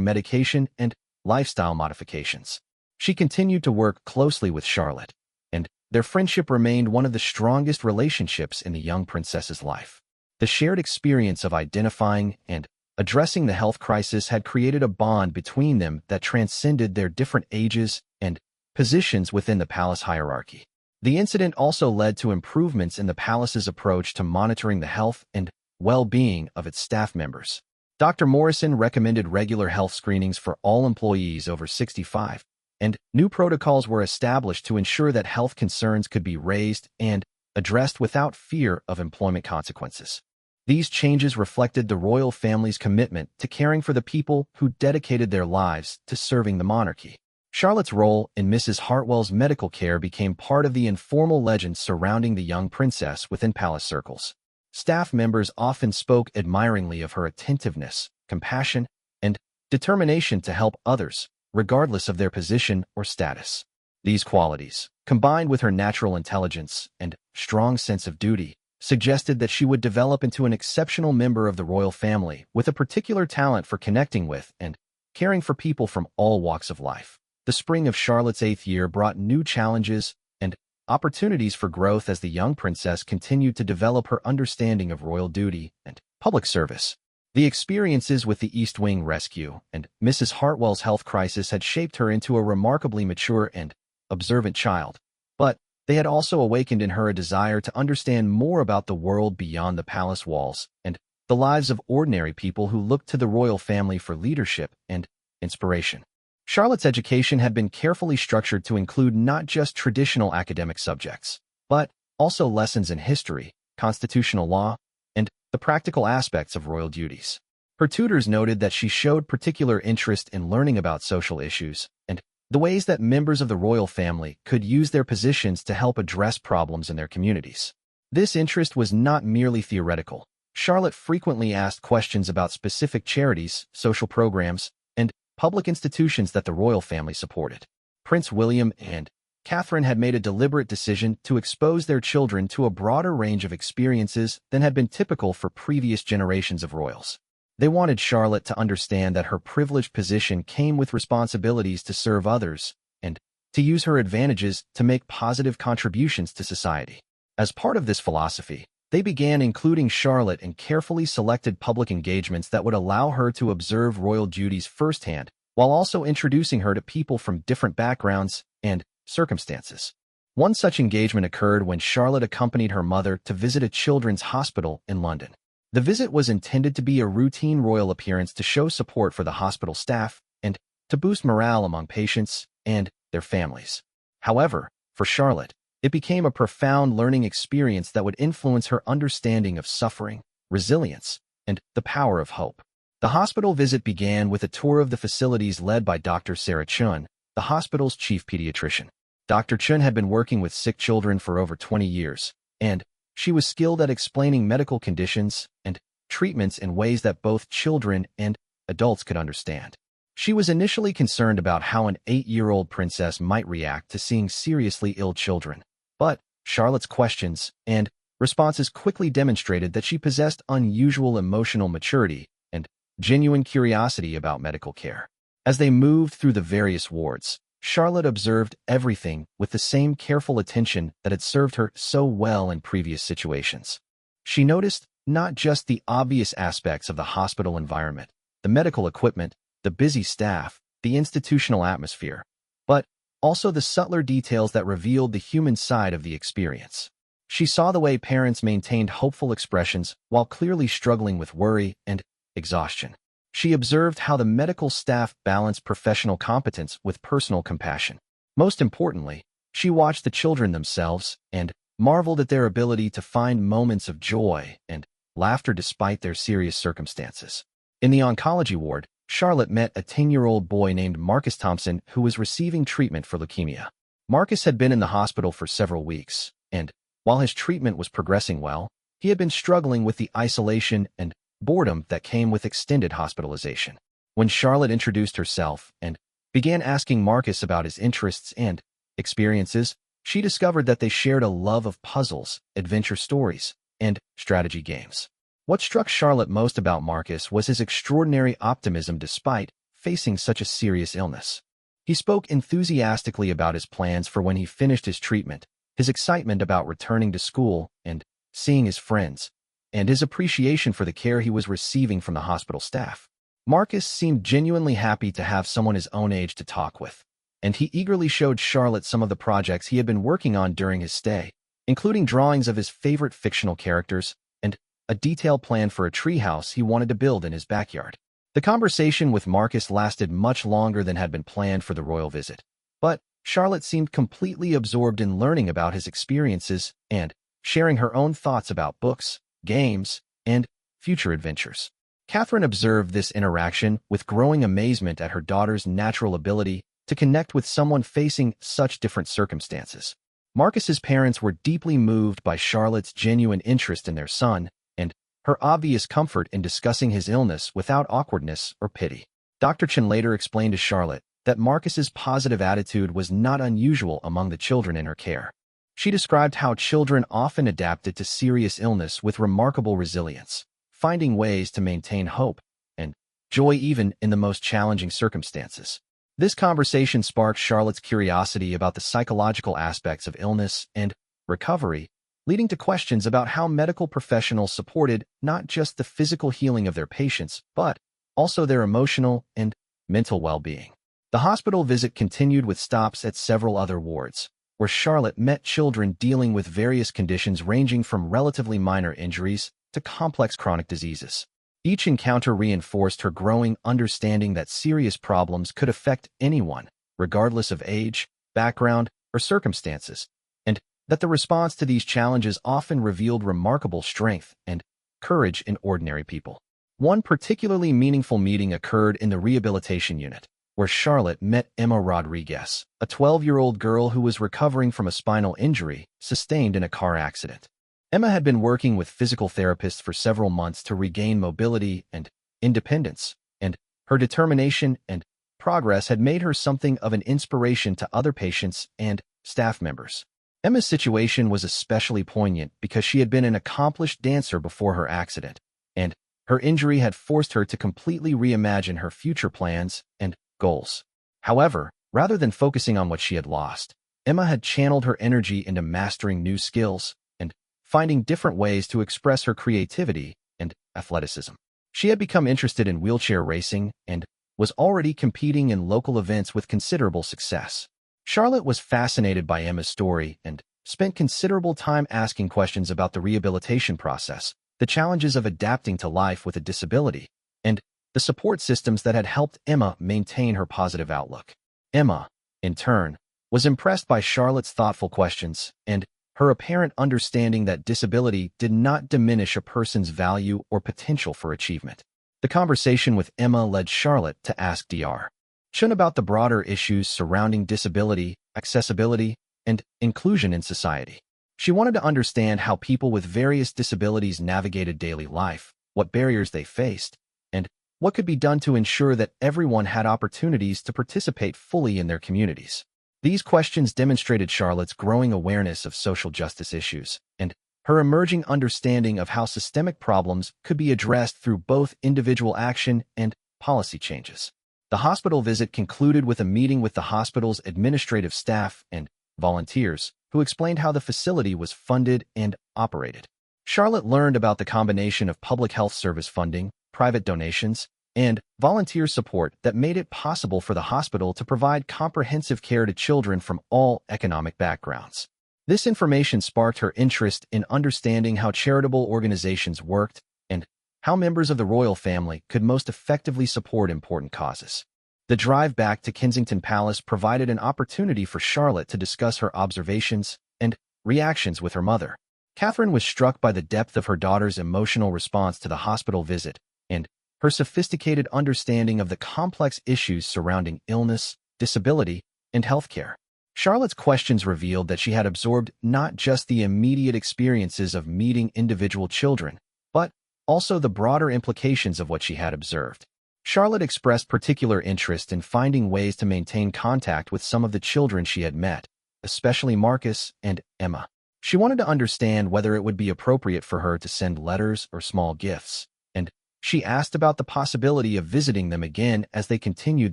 medication and lifestyle modifications. She continued to work closely with Charlotte, and their friendship remained one of the strongest relationships in the young princess's life. The shared experience of identifying and addressing the health crisis had created a bond between them that transcended their different ages and positions within the palace hierarchy. The incident also led to improvements in the palace's approach to monitoring the health and well-being of its staff members. Dr. Morrison recommended regular health screenings for all employees over 65, and new protocols were established to ensure that health concerns could be raised and addressed without fear of employment consequences. These changes reflected the royal family's commitment to caring for the people who dedicated their lives to serving the monarchy. Charlotte's role in Mrs. Hartwell's medical care became part of the informal legend surrounding the young princess within palace circles. Staff members often spoke admiringly of her attentiveness, compassion, and determination to help others, regardless of their position or status. These qualities, combined with her natural intelligence and strong sense of duty, suggested that she would develop into an exceptional member of the royal family with a particular talent for connecting with and caring for people from all walks of life. The spring of Charlotte's 8th year brought new challenges and opportunities for growth as the young princess continued to develop her understanding of royal duty and public service. The experiences with the East Wing rescue and Mrs. Hartwell's health crisis had shaped her into a remarkably mature and observant child, but they had also awakened in her a desire to understand more about the world beyond the palace walls and the lives of ordinary people who looked to the royal family for leadership and inspiration. Charlotte's education had been carefully structured to include not just traditional academic subjects, but also lessons in history, constitutional law, and the practical aspects of royal duties. Her tutors noted that she showed particular interest in learning about social issues and the ways that members of the royal family could use their positions to help address problems in their communities. This interest was not merely theoretical. Charlotte frequently asked questions about specific charities, social programs, and public institutions that the royal family supported. Prince William and Catherine had made a deliberate decision to expose their children to a broader range of experiences than had been typical for previous generations of royals. They wanted Charlotte to understand that her privileged position came with responsibilities to serve others and to use her advantages to make positive contributions to society. As part of this philosophy, they began including Charlotte in carefully selected public engagements that would allow her to observe royal duties firsthand, while also introducing her to people from different backgrounds and circumstances. One such engagement occurred when Charlotte accompanied her mother to visit a children's hospital in London. The visit was intended to be a routine royal appearance to show support for the hospital staff and to boost morale among patients and their families. However, for Charlotte, it became a profound learning experience that would influence her understanding of suffering, resilience, and the power of hope. The hospital visit began with a tour of the facilities led by Dr. Sarah Chun, the hospital's chief pediatrician. Dr. Chun had been working with sick children for over 20 years, and she was skilled at explaining medical conditions and treatments in ways that both children and adults could understand. She was initially concerned about how an 8-year-old princess might react to seeing seriously ill children, but Charlotte's questions and responses quickly demonstrated that she possessed unusual emotional maturity and genuine curiosity about medical care. As they moved through the various wards, Charlotte observed everything with the same careful attention that had served her so well in previous situations. She noticed not just the obvious aspects of the hospital environment, the medical equipment, the busy staff, the institutional atmosphere, but also the subtler details that revealed the human side of the experience. She saw the way parents maintained hopeful expressions while clearly struggling with worry and exhaustion. She observed how the medical staff balanced professional competence with personal compassion. Most importantly, she watched the children themselves and marveled at their ability to find moments of joy and laughter despite their serious circumstances. In the oncology ward, Charlotte met a 10-year-old boy named Marcus Thompson who was receiving treatment for leukemia. Marcus had been in the hospital for several weeks, and while his treatment was progressing well, he had been struggling with the isolation and boredom that came with extended hospitalization. When Charlotte introduced herself and began asking Marcus about his interests and experiences, she discovered that they shared a love of puzzles, adventure stories, and strategy games. What struck Charlotte most about Marcus was his extraordinary optimism despite facing such a serious illness. He spoke enthusiastically about his plans for when he finished his treatment, his excitement about returning to school and seeing his friends, and his appreciation for the care he was receiving from the hospital staff. Marcus seemed genuinely happy to have someone his own age to talk with, and he eagerly showed Charlotte some of the projects he had been working on during his stay, including drawings of his favorite fictional characters and a detailed plan for a treehouse he wanted to build in his backyard. The conversation with Marcus lasted much longer than had been planned for the royal visit, but Charlotte seemed completely absorbed in learning about his experiences and sharing her own thoughts about books, games, and future adventures. Catherine observed this interaction with growing amazement at her daughter's natural ability to connect with someone facing such different circumstances. Marcus's parents were deeply moved by Charlotte's genuine interest in their son and her obvious comfort in discussing his illness without awkwardness or pity. Dr. Chen later explained to Charlotte that Marcus's positive attitude was not unusual among the children in her care. She described how children often adapted to serious illness with remarkable resilience, finding ways to maintain hope and joy even in the most challenging circumstances. This conversation sparked Charlotte's curiosity about the psychological aspects of illness and recovery, leading to questions about how medical professionals supported not just the physical healing of their patients, but also their emotional and mental well-being. The hospital visit continued with stops at several other wards, where Charlotte met children dealing with various conditions ranging from relatively minor injuries to complex chronic diseases. Each encounter reinforced her growing understanding that serious problems could affect anyone, regardless of age, background, or circumstances, and that the response to these challenges often revealed remarkable strength and courage in ordinary people. One particularly meaningful meeting occurred in the rehabilitation unit, where Charlotte met Emma Rodriguez, a 12-year-old girl who was recovering from a spinal injury sustained in a car accident. Emma had been working with physical therapists for several months to regain mobility and independence, and her determination and progress had made her something of an inspiration to other patients and staff members. Emma's situation was especially poignant because she had been an accomplished dancer before her accident, and her injury had forced her to completely reimagine her future plans and goals. However, rather than focusing on what she had lost, Emma had channeled her energy into mastering new skills and finding different ways to express her creativity and athleticism. She had become interested in wheelchair racing and was already competing in local events with considerable success. Charlotte was fascinated by Emma's story and spent considerable time asking questions about the rehabilitation process, the challenges of adapting to life with a disability, and the support systems that had helped Emma maintain her positive outlook. Emma, in turn, was impressed by Charlotte's thoughtful questions and her apparent understanding that disability did not diminish a person's value or potential for achievement. The conversation with Emma led Charlotte to ask Dr. Chen about the broader issues surrounding disability, accessibility, and inclusion in society. She wanted to understand how people with various disabilities navigated daily life, what barriers they faced, and what could be done to ensure that everyone had opportunities to participate fully in their communities. These questions demonstrated Charlotte's growing awareness of social justice issues and her emerging understanding of how systemic problems could be addressed through both individual action and policy changes. The hospital visit concluded with a meeting with the hospital's administrative staff and volunteers, who explained how the facility was funded and operated. Charlotte learned about the combination of public health service funding, private donations, and volunteer support that made it possible for the hospital to provide comprehensive care to children from all economic backgrounds. This information sparked her interest in understanding how charitable organizations worked and how members of the royal family could most effectively support important causes. The drive back to Kensington Palace provided an opportunity for Charlotte to discuss her observations and reactions with her mother. Catherine was struck by the depth of her daughter's emotional response to the hospital visit and her sophisticated understanding of the complex issues surrounding illness, disability, and healthcare. Charlotte's questions revealed that she had absorbed not just the immediate experiences of meeting individual children, but also the broader implications of what she had observed. Charlotte expressed particular interest in finding ways to maintain contact with some of the children she had met, especially Marcus and Emma. She wanted to understand whether it would be appropriate for her to send letters or small gifts, and she asked about the possibility of visiting them again as they continued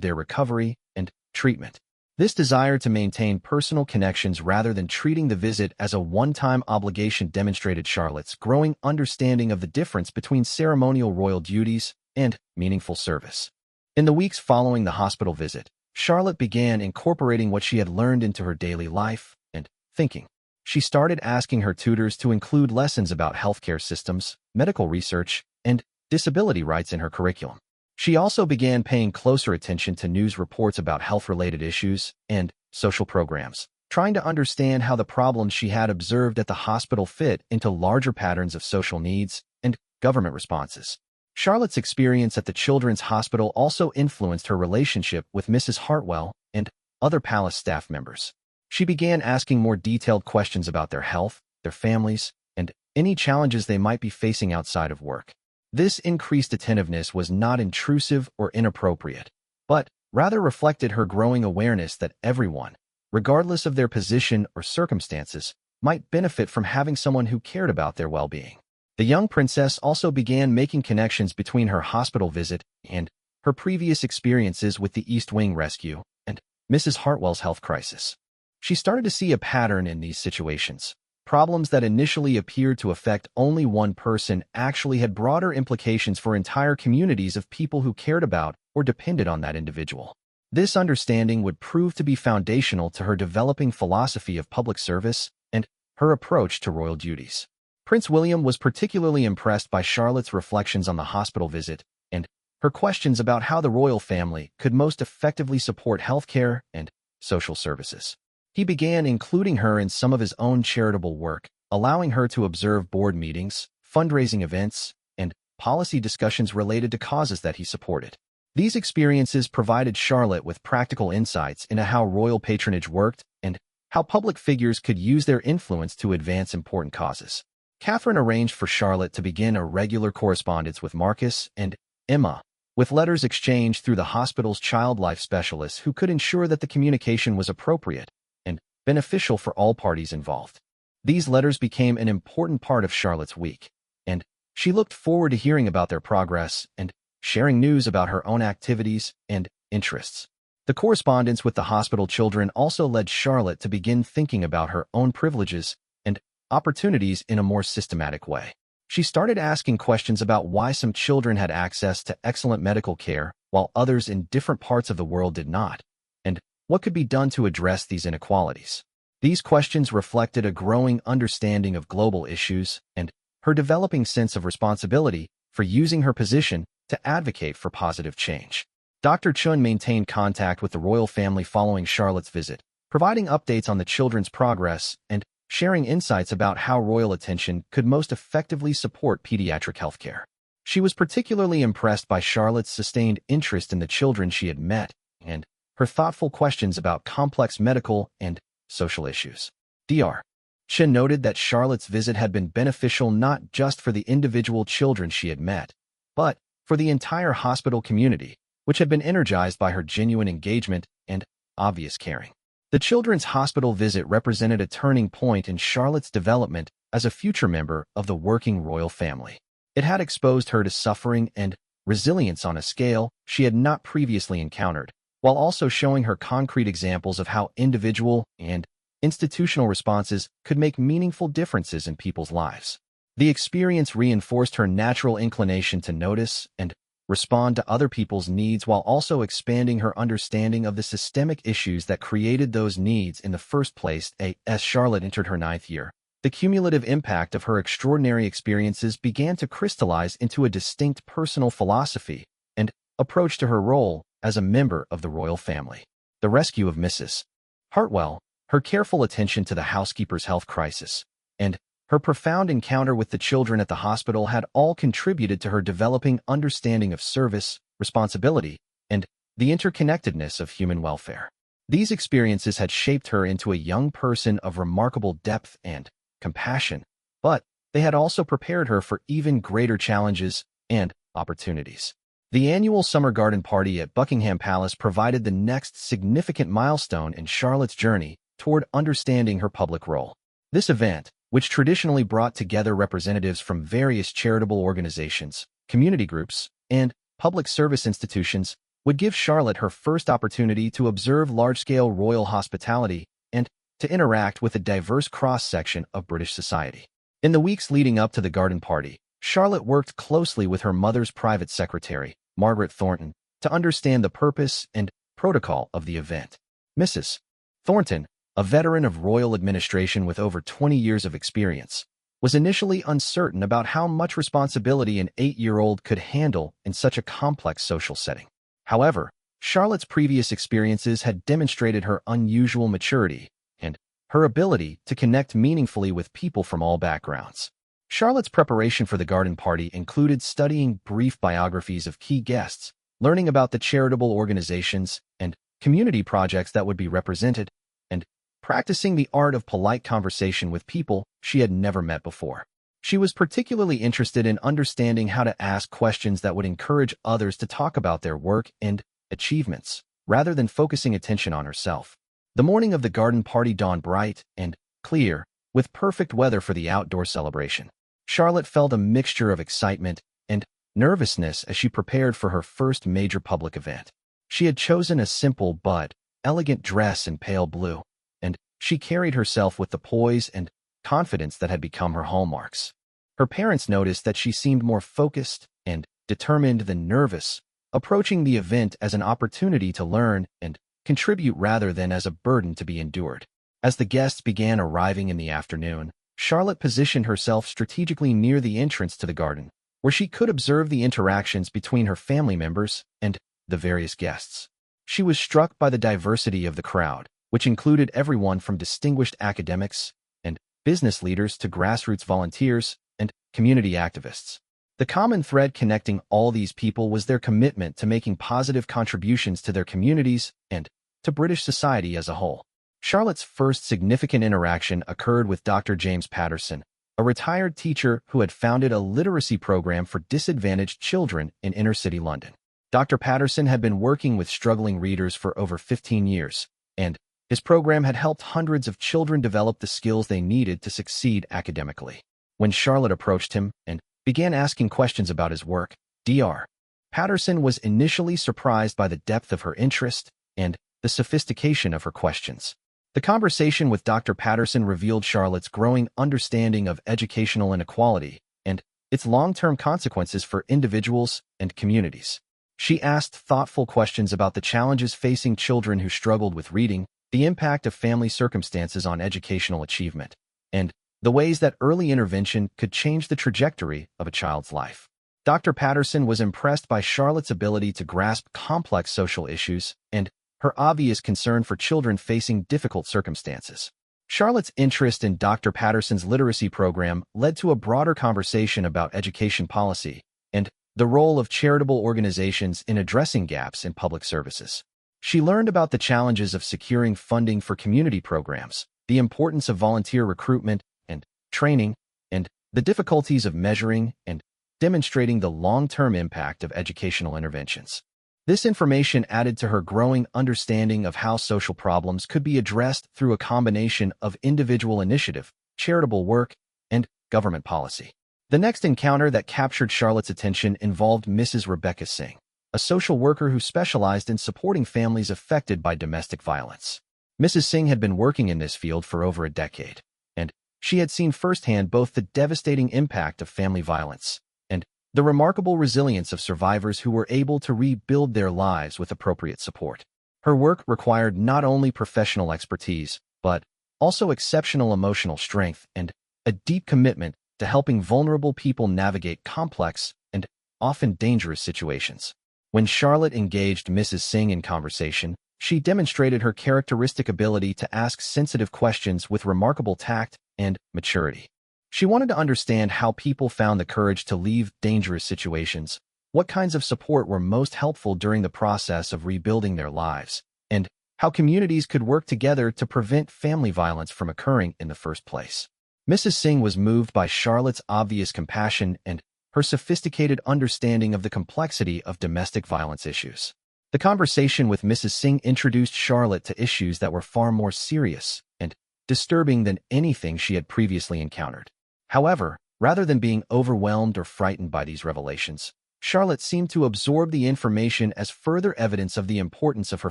their recovery and treatment. This desire to maintain personal connections rather than treating the visit as a one-time obligation demonstrated Charlotte's growing understanding of the difference between ceremonial royal duties and meaningful service. In the weeks following the hospital visit, Charlotte began incorporating what she had learned into her daily life and thinking. She started asking her tutors to include lessons about healthcare systems, medical research, and disability rights in her curriculum. She also began paying closer attention to news reports about health-related issues and social programs, trying to understand how the problems she had observed at the hospital fit into larger patterns of social needs and government responses. Charlotte's experience at the Children's Hospital also influenced her relationship with Mrs. Hartwell and other palace staff members. She began asking more detailed questions about their health, their families, and any challenges they might be facing outside of work. This increased attentiveness was not intrusive or inappropriate, but rather reflected her growing awareness that everyone, regardless of their position or circumstances, might benefit from having someone who cared about their well-being. The young princess also began making connections between her hospital visit and her previous experiences with the East Wing rescue and Mrs. Hartwell's health crisis. She started to see a pattern in these situations. Problems that initially appeared to affect only one person actually had broader implications for entire communities of people who cared about or depended on that individual. This understanding would prove to be foundational to her developing philosophy of public service and her approach to royal duties. Prince William was particularly impressed by Charlotte's reflections on the hospital visit and her questions about how the royal family could most effectively support healthcare and social services. He began including her in some of his own charitable work, allowing her to observe board meetings, fundraising events, and policy discussions related to causes that he supported. These experiences provided Charlotte with practical insights into how royal patronage worked and how public figures could use their influence to advance important causes. Catherine arranged for Charlotte to begin a regular correspondence with Marcus and Emma, with letters exchanged through the hospital's child life specialists who could ensure that the communication was appropriate and beneficial for all parties involved. These letters became an important part of Charlotte's week, and she looked forward to hearing about their progress and sharing news about her own activities and interests. The correspondence with the hospital children also led Charlotte to begin thinking about her own privileges and opportunities in a more systematic way. She started asking questions about why some children had access to excellent medical care while others in different parts of the world did not, and what could be done to address these inequalities. These questions reflected a growing understanding of global issues and her developing sense of responsibility for using her position to advocate for positive change. Dr. Chun maintained contact with the royal family following Charlotte's visit, providing updates on the children's progress and sharing insights about how royal attention could most effectively support pediatric healthcare. She was particularly impressed by Charlotte's sustained interest in the children she had met and her thoughtful questions about complex medical and social issues. Dr. Chen noted that Charlotte's visit had been beneficial not just for the individual children she had met, but for the entire hospital community, which had been energized by her genuine engagement and obvious caring. The Children's Hospital visit represented a turning point in Charlotte's development as a future member of the working royal family. It had exposed her to suffering and resilience on a scale she had not previously encountered, while also showing her concrete examples of how individual and institutional responses could make meaningful differences in people's lives. The experience reinforced her natural inclination to notice and respond to other people's needs while also expanding her understanding of the systemic issues that created those needs in the first place. As Charlotte entered her 9th year, the cumulative impact of her extraordinary experiences began to crystallize into a distinct personal philosophy and approach to her role as a member of the royal family. The rescue of Mrs. Hartwell, her careful attention to the housekeeper's health crisis, and her profound encounter with the children at the hospital had all contributed to her developing understanding of service, responsibility, and the interconnectedness of human welfare. These experiences had shaped her into a young person of remarkable depth and compassion, but they had also prepared her for even greater challenges and opportunities. The annual summer garden party at Buckingham Palace provided the next significant milestone in Charlotte's journey toward understanding her public role. This event, which traditionally brought together representatives from various charitable organizations, community groups, and public service institutions, would give Charlotte her first opportunity to observe large-scale royal hospitality and to interact with a diverse cross-section of British society. In the weeks leading up to the garden party, Charlotte worked closely with her mother's private secretary, Margaret Thornton, to understand the purpose and protocol of the event. Mrs. Thornton, a veteran of royal administration with over 20 years of experience, was initially uncertain about how much responsibility an 8-year-old could handle in such a complex social setting. However, Charlotte's previous experiences had demonstrated her unusual maturity and her ability to connect meaningfully with people from all backgrounds. Charlotte's preparation for the garden party included studying brief biographies of key guests, learning about the charitable organizations and community projects that would be represented, and practicing the art of polite conversation with people she had never met before. She was particularly interested in understanding how to ask questions that would encourage others to talk about their work and achievements, rather than focusing attention on herself. The morning of the garden party dawned bright and clear, with perfect weather for the outdoor celebration. Charlotte felt a mixture of excitement and nervousness as she prepared for her first major public event. She had chosen a simple but elegant dress in pale blue, and she carried herself with the poise and confidence that had become her hallmarks. Her parents noticed that she seemed more focused and determined than nervous, approaching the event as an opportunity to learn and contribute rather than as a burden to be endured. As the guests began arriving in the afternoon, Charlotte positioned herself strategically near the entrance to the garden, where she could observe the interactions between her family members and the various guests. She was struck by the diversity of the crowd, which included everyone from distinguished academics and business leaders to grassroots volunteers and community activists. The common thread connecting all these people was their commitment to making positive contributions to their communities and to British society as a whole. Charlotte's first significant interaction occurred with Dr. James Patterson, a retired teacher who had founded a literacy program for disadvantaged children in inner-city London. Dr. Patterson had been working with struggling readers for over 15 years, and his program had helped hundreds of children develop the skills they needed to succeed academically. When Charlotte approached him and began asking questions about his work, Dr. Patterson was initially surprised by the depth of her interest and the sophistication of her questions. The conversation with Dr. Patterson revealed Charlotte's growing understanding of educational inequality and its long-term consequences for individuals and communities. She asked thoughtful questions about the challenges facing children who struggled with reading, the impact of family circumstances on educational achievement, and the ways that early intervention could change the trajectory of a child's life. Dr. Patterson was impressed by Charlotte's ability to grasp complex social issues and her obvious concern for children facing difficult circumstances. Charlotte's interest in Dr. Patterson's literacy program led to a broader conversation about education policy and the role of charitable organizations in addressing gaps in public services. She learned about the challenges of securing funding for community programs, the importance of volunteer recruitment and training, and the difficulties of measuring and demonstrating the long-term impact of educational interventions. This information added to her growing understanding of how social problems could be addressed through a combination of individual initiative, charitable work, and government policy. The next encounter that captured Charlotte's attention involved Mrs. Rebecca Singh, a social worker who specialized in supporting families affected by domestic violence. Mrs. Singh had been working in this field for over a decade, and she had seen firsthand both the devastating impact of family violence and the remarkable resilience of survivors who were able to rebuild their lives with appropriate support. Her work required not only professional expertise, but also exceptional emotional strength and a deep commitment to helping vulnerable people navigate complex and often dangerous situations. When Charlotte engaged Mrs. Singh in conversation, she demonstrated her characteristic ability to ask sensitive questions with remarkable tact and maturity. She wanted to understand how people found the courage to leave dangerous situations, what kinds of support were most helpful during the process of rebuilding their lives, and how communities could work together to prevent family violence from occurring in the first place. Mrs. Singh was moved by Charlotte's obvious compassion and her sophisticated understanding of the complexity of domestic violence issues. The conversation with Mrs. Singh introduced Charlotte to issues that were far more serious and disturbing than anything she had previously encountered. However, rather than being overwhelmed or frightened by these revelations, Charlotte seemed to absorb the information as further evidence of the importance of her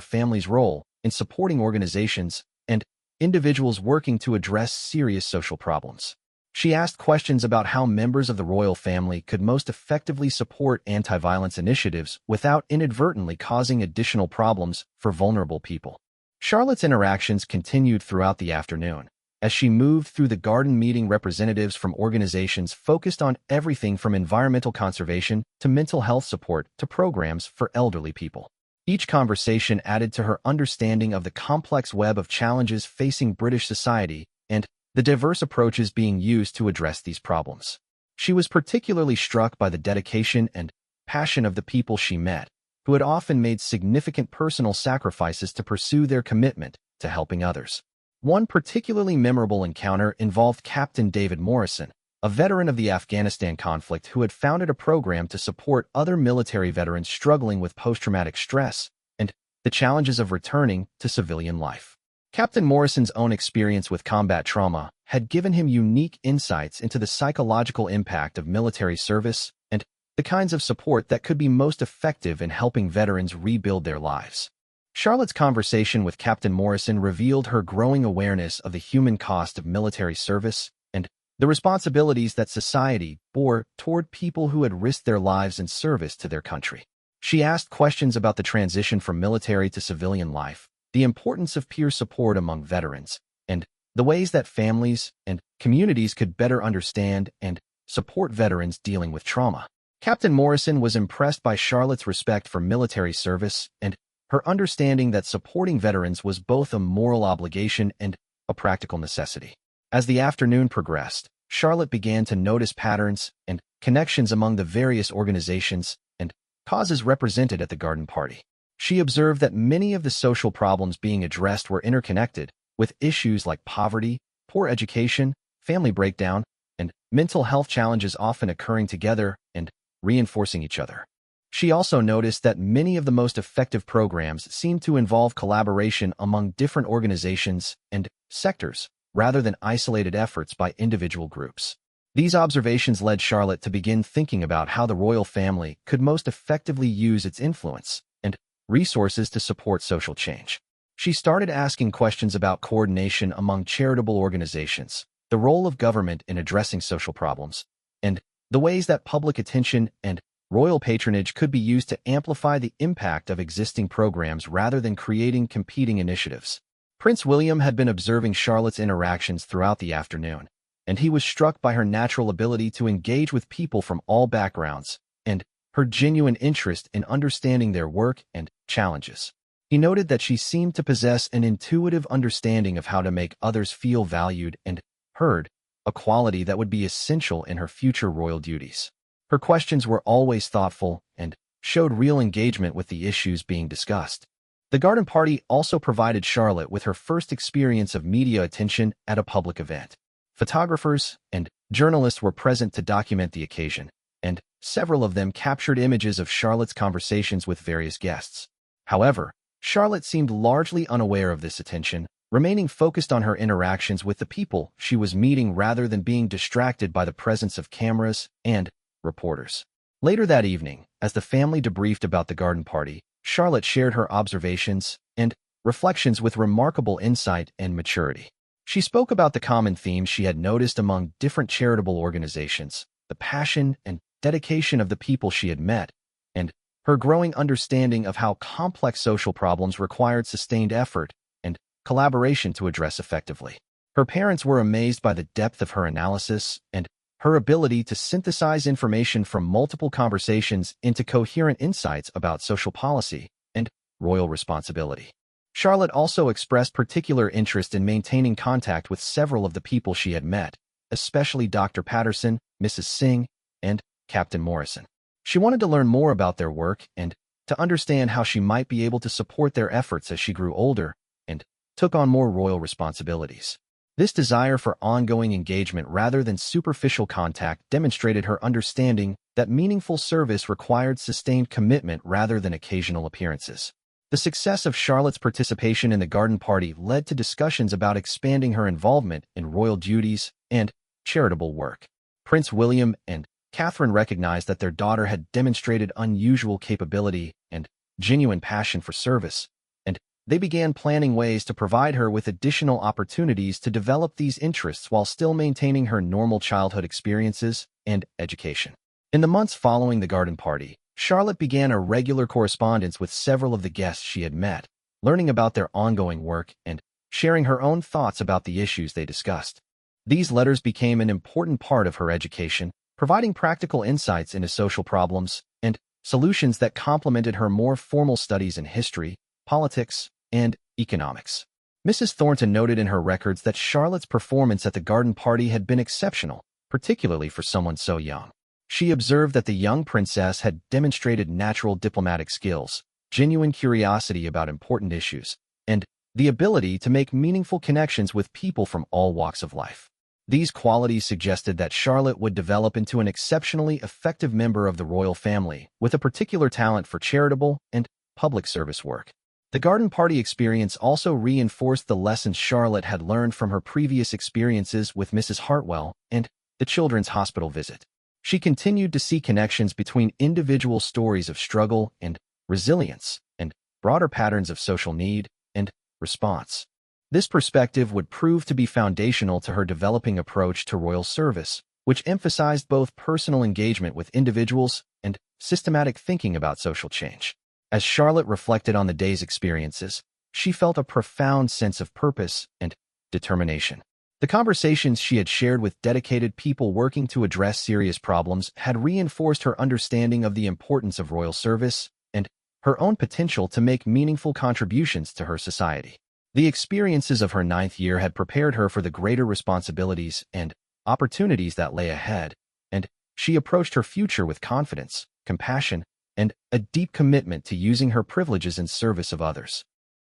family's role in supporting organizations and individuals working to address serious social problems. She asked questions about how members of the royal family could most effectively support anti-violence initiatives without inadvertently causing additional problems for vulnerable people. Charlotte's interactions continued throughout the afternoon. As she moved through the garden meeting representatives from organizations focused on everything from environmental conservation to mental health support to programs for elderly people. Each conversation added to her understanding of the complex web of challenges facing British society and the diverse approaches being used to address these problems. She was particularly struck by the dedication and passion of the people she met, who had often made significant personal sacrifices to pursue their commitment to helping others. One particularly memorable encounter involved Captain David Morrison, a veteran of the Afghanistan conflict who had founded a program to support other military veterans struggling with post-traumatic stress and the challenges of returning to civilian life. Captain Morrison's own experience with combat trauma had given him unique insights into the psychological impact of military service and the kinds of support that could be most effective in helping veterans rebuild their lives. Charlotte's conversation with Captain Morrison revealed her growing awareness of the human cost of military service and the responsibilities that society bore toward people who had risked their lives in service to their country. She asked questions about the transition from military to civilian life, the importance of peer support among veterans, and the ways that families and communities could better understand and support veterans dealing with trauma. Captain Morrison was impressed by Charlotte's respect for military service and her understanding that supporting veterans was both a moral obligation and a practical necessity. As the afternoon progressed, Charlotte began to notice patterns and connections among the various organizations and causes represented at the garden party. She observed that many of the social problems being addressed were interconnected, with issues like poverty, poor education, family breakdown, and mental health challenges often occurring together and reinforcing each other. She also noticed that many of the most effective programs seemed to involve collaboration among different organizations and sectors, rather than isolated efforts by individual groups. These observations led Charlotte to begin thinking about how the royal family could most effectively use its influence and resources to support social change. She started asking questions about coordination among charitable organizations, the role of government in addressing social problems, and the ways that public attention and royal patronage could be used to amplify the impact of existing programs rather than creating competing initiatives. Prince William had been observing Charlotte's interactions throughout the afternoon, and he was struck by her natural ability to engage with people from all backgrounds and her genuine interest in understanding their work and challenges. He noted that she seemed to possess an intuitive understanding of how to make others feel valued and heard, a quality that would be essential in her future royal duties. Her questions were always thoughtful and showed real engagement with the issues being discussed. The garden party also provided Charlotte with her first experience of media attention at a public event. Photographers and journalists were present to document the occasion, and several of them captured images of Charlotte's conversations with various guests. However, Charlotte seemed largely unaware of this attention, remaining focused on her interactions with the people she was meeting rather than being distracted by the presence of cameras and reporters. Later that evening, as the family debriefed about the garden party, Charlotte shared her observations and reflections with remarkable insight and maturity. She spoke about the common themes she had noticed among different charitable organizations, the passion and dedication of the people she had met, and her growing understanding of how complex social problems required sustained effort and collaboration to address effectively. Her parents were amazed by the depth of her analysis and her ability to synthesize information from multiple conversations into coherent insights about social policy and royal responsibility. Charlotte also expressed particular interest in maintaining contact with several of the people she had met, especially Dr. Patterson, Mrs. Singh, and Captain Morrison. She wanted to learn more about their work and to understand how she might be able to support their efforts as she grew older and took on more royal responsibilities. This desire for ongoing engagement rather than superficial contact demonstrated her understanding that meaningful service required sustained commitment rather than occasional appearances. The success of Charlotte's participation in the garden party led to discussions about expanding her involvement in royal duties and charitable work. Prince William and Catherine recognized that their daughter had demonstrated unusual capability and genuine passion for service, and they began planning ways to provide her with additional opportunities to develop these interests while still maintaining her normal childhood experiences and education. In the months following the garden party, Charlotte began a regular correspondence with several of the guests she had met, learning about their ongoing work and sharing her own thoughts about the issues they discussed. These letters became an important part of her education, providing practical insights into social problems and solutions that complemented her more formal studies in history, politics, and economics. Mrs. Thornton noted in her records that Charlotte's performance at the garden party had been exceptional, particularly for someone so young. She observed that the young princess had demonstrated natural diplomatic skills, genuine curiosity about important issues, and the ability to make meaningful connections with people from all walks of life. These qualities suggested that Charlotte would develop into an exceptionally effective member of the royal family, with a particular talent for charitable and public service work. The garden party experience also reinforced the lessons Charlotte had learned from her previous experiences with Mrs. Hartwell and the children's hospital visit. She continued to see connections between individual stories of struggle and resilience and broader patterns of social need and response. This perspective would prove to be foundational to her developing approach to royal service, which emphasized both personal engagement with individuals and systematic thinking about social change. As Charlotte reflected on the day's experiences, she felt a profound sense of purpose and determination. The conversations she had shared with dedicated people working to address serious problems had reinforced her understanding of the importance of royal service and her own potential to make meaningful contributions to her society. The experiences of her 9th year had prepared her for the greater responsibilities and opportunities that lay ahead, and she approached her future with confidence, compassion, and a deep commitment to using her privileges in service of others.